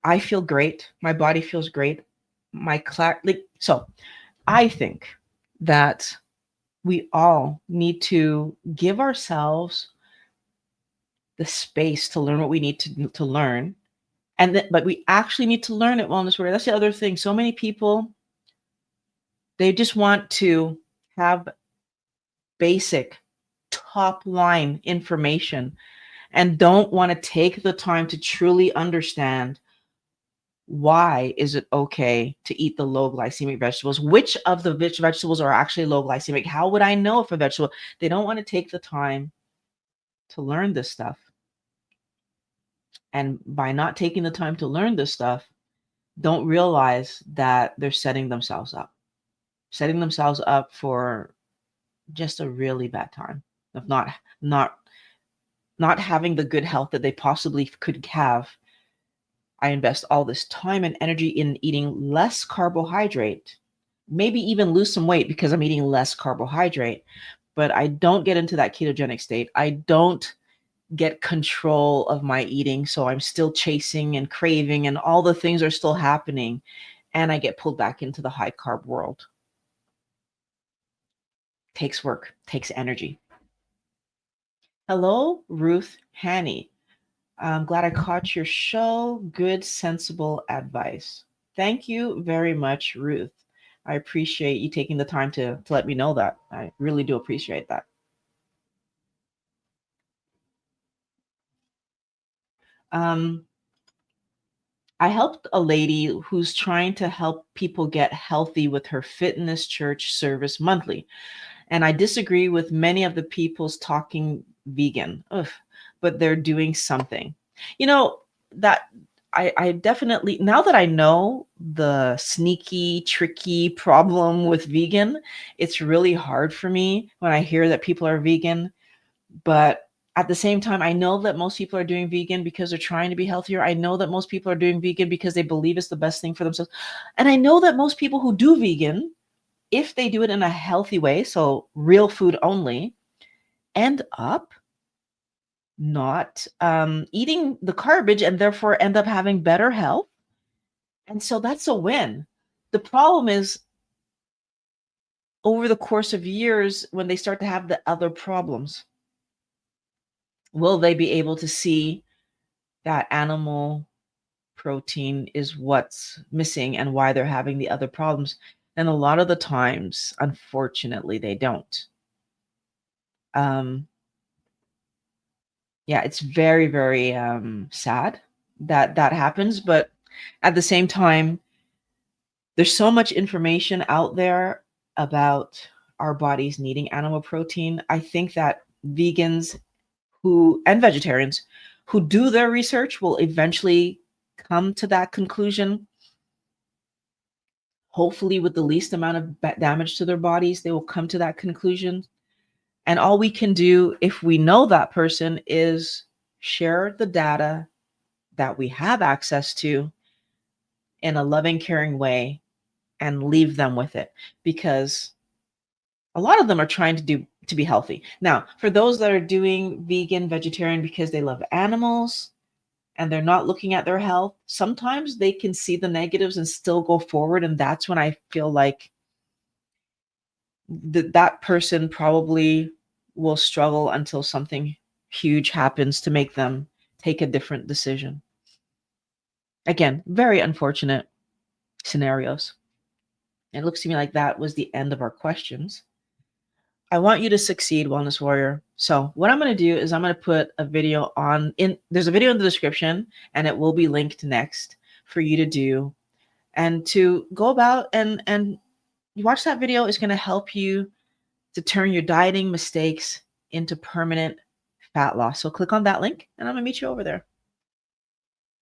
I feel great. My body feels great. So I think that we all need to give ourselves the space to learn what we need to learn. But we actually need to learn it Wellness Warrior. That's the other thing. So many people, they just want to have basic top line information and don't want to take the time to truly understand why is it okay to eat the low glycemic vegetables? Which of the vegetables are actually low glycemic? How would I know if a vegetable? They don't want to take the time to learn this stuff. And by not taking the time to learn this stuff, don't realize that they're setting themselves up for just a really bad time of not having the good health that they possibly could have. I invest all this time and energy in eating less carbohydrate, maybe even lose some weight because I'm eating less carbohydrate, but I don't get into that ketogenic state. I don't get control of my eating. So I'm still chasing and craving and all the things are still happening. And I get pulled back into the high carb world. Takes work, takes energy. Hello, Ruth Hanny. I'm glad I caught your show. Good, sensible advice. Thank you very much, Ruth. I appreciate you taking the time to let me know that. I really do appreciate that. I helped a lady who's trying to help people get healthy with her fitness church service monthly. And I disagree with many of the people's talking vegan. Ugh, but they're doing something. That I definitely, now that I know the sneaky, tricky problem with vegan, it's really hard for me when I hear that people are vegan. But at the same time, I know that most people are doing vegan because they're trying to be healthier. I know that most people are doing vegan because they believe it's the best thing for themselves. And I know that most people who do vegan, if they do it in a healthy way, so real food only, end up not eating the garbage and therefore end up having better health. And so that's a win. The problem is over the course of years, when they start to have the other problems, will they be able to see that animal protein is what's missing and why they're having the other problems? And a lot of the times, unfortunately, they don't. Yeah, it's very, very sad that that happens. But at the same time, there's so much information out there about our bodies needing animal protein. I think that vegans and vegetarians who do their research will eventually come to that conclusion. Hopefully, with the least amount of damage to their bodies, they will come to that conclusion. And all we can do, if we know that person, is share the data that we have access to in a loving, caring way and leave them with it. Because A lot of them are trying to be healthy. Now, for those that are doing vegan, vegetarian because they love animals and they're not looking at their health, sometimes they can see the negatives and still go forward. And that's when I feel like that person probably will struggle until something huge happens to make them take a different decision. Again, very unfortunate scenarios. It looks to me like that was the end of our questions. I want you to succeed, Wellness Warrior. So what I'm going to do is I'm going to put a video there's a video in the description and it will be linked next for you to do and to go about and you watch that video. Is going to help you to turn your dieting mistakes into permanent fat loss. So click on that link and I'm going to meet you over there.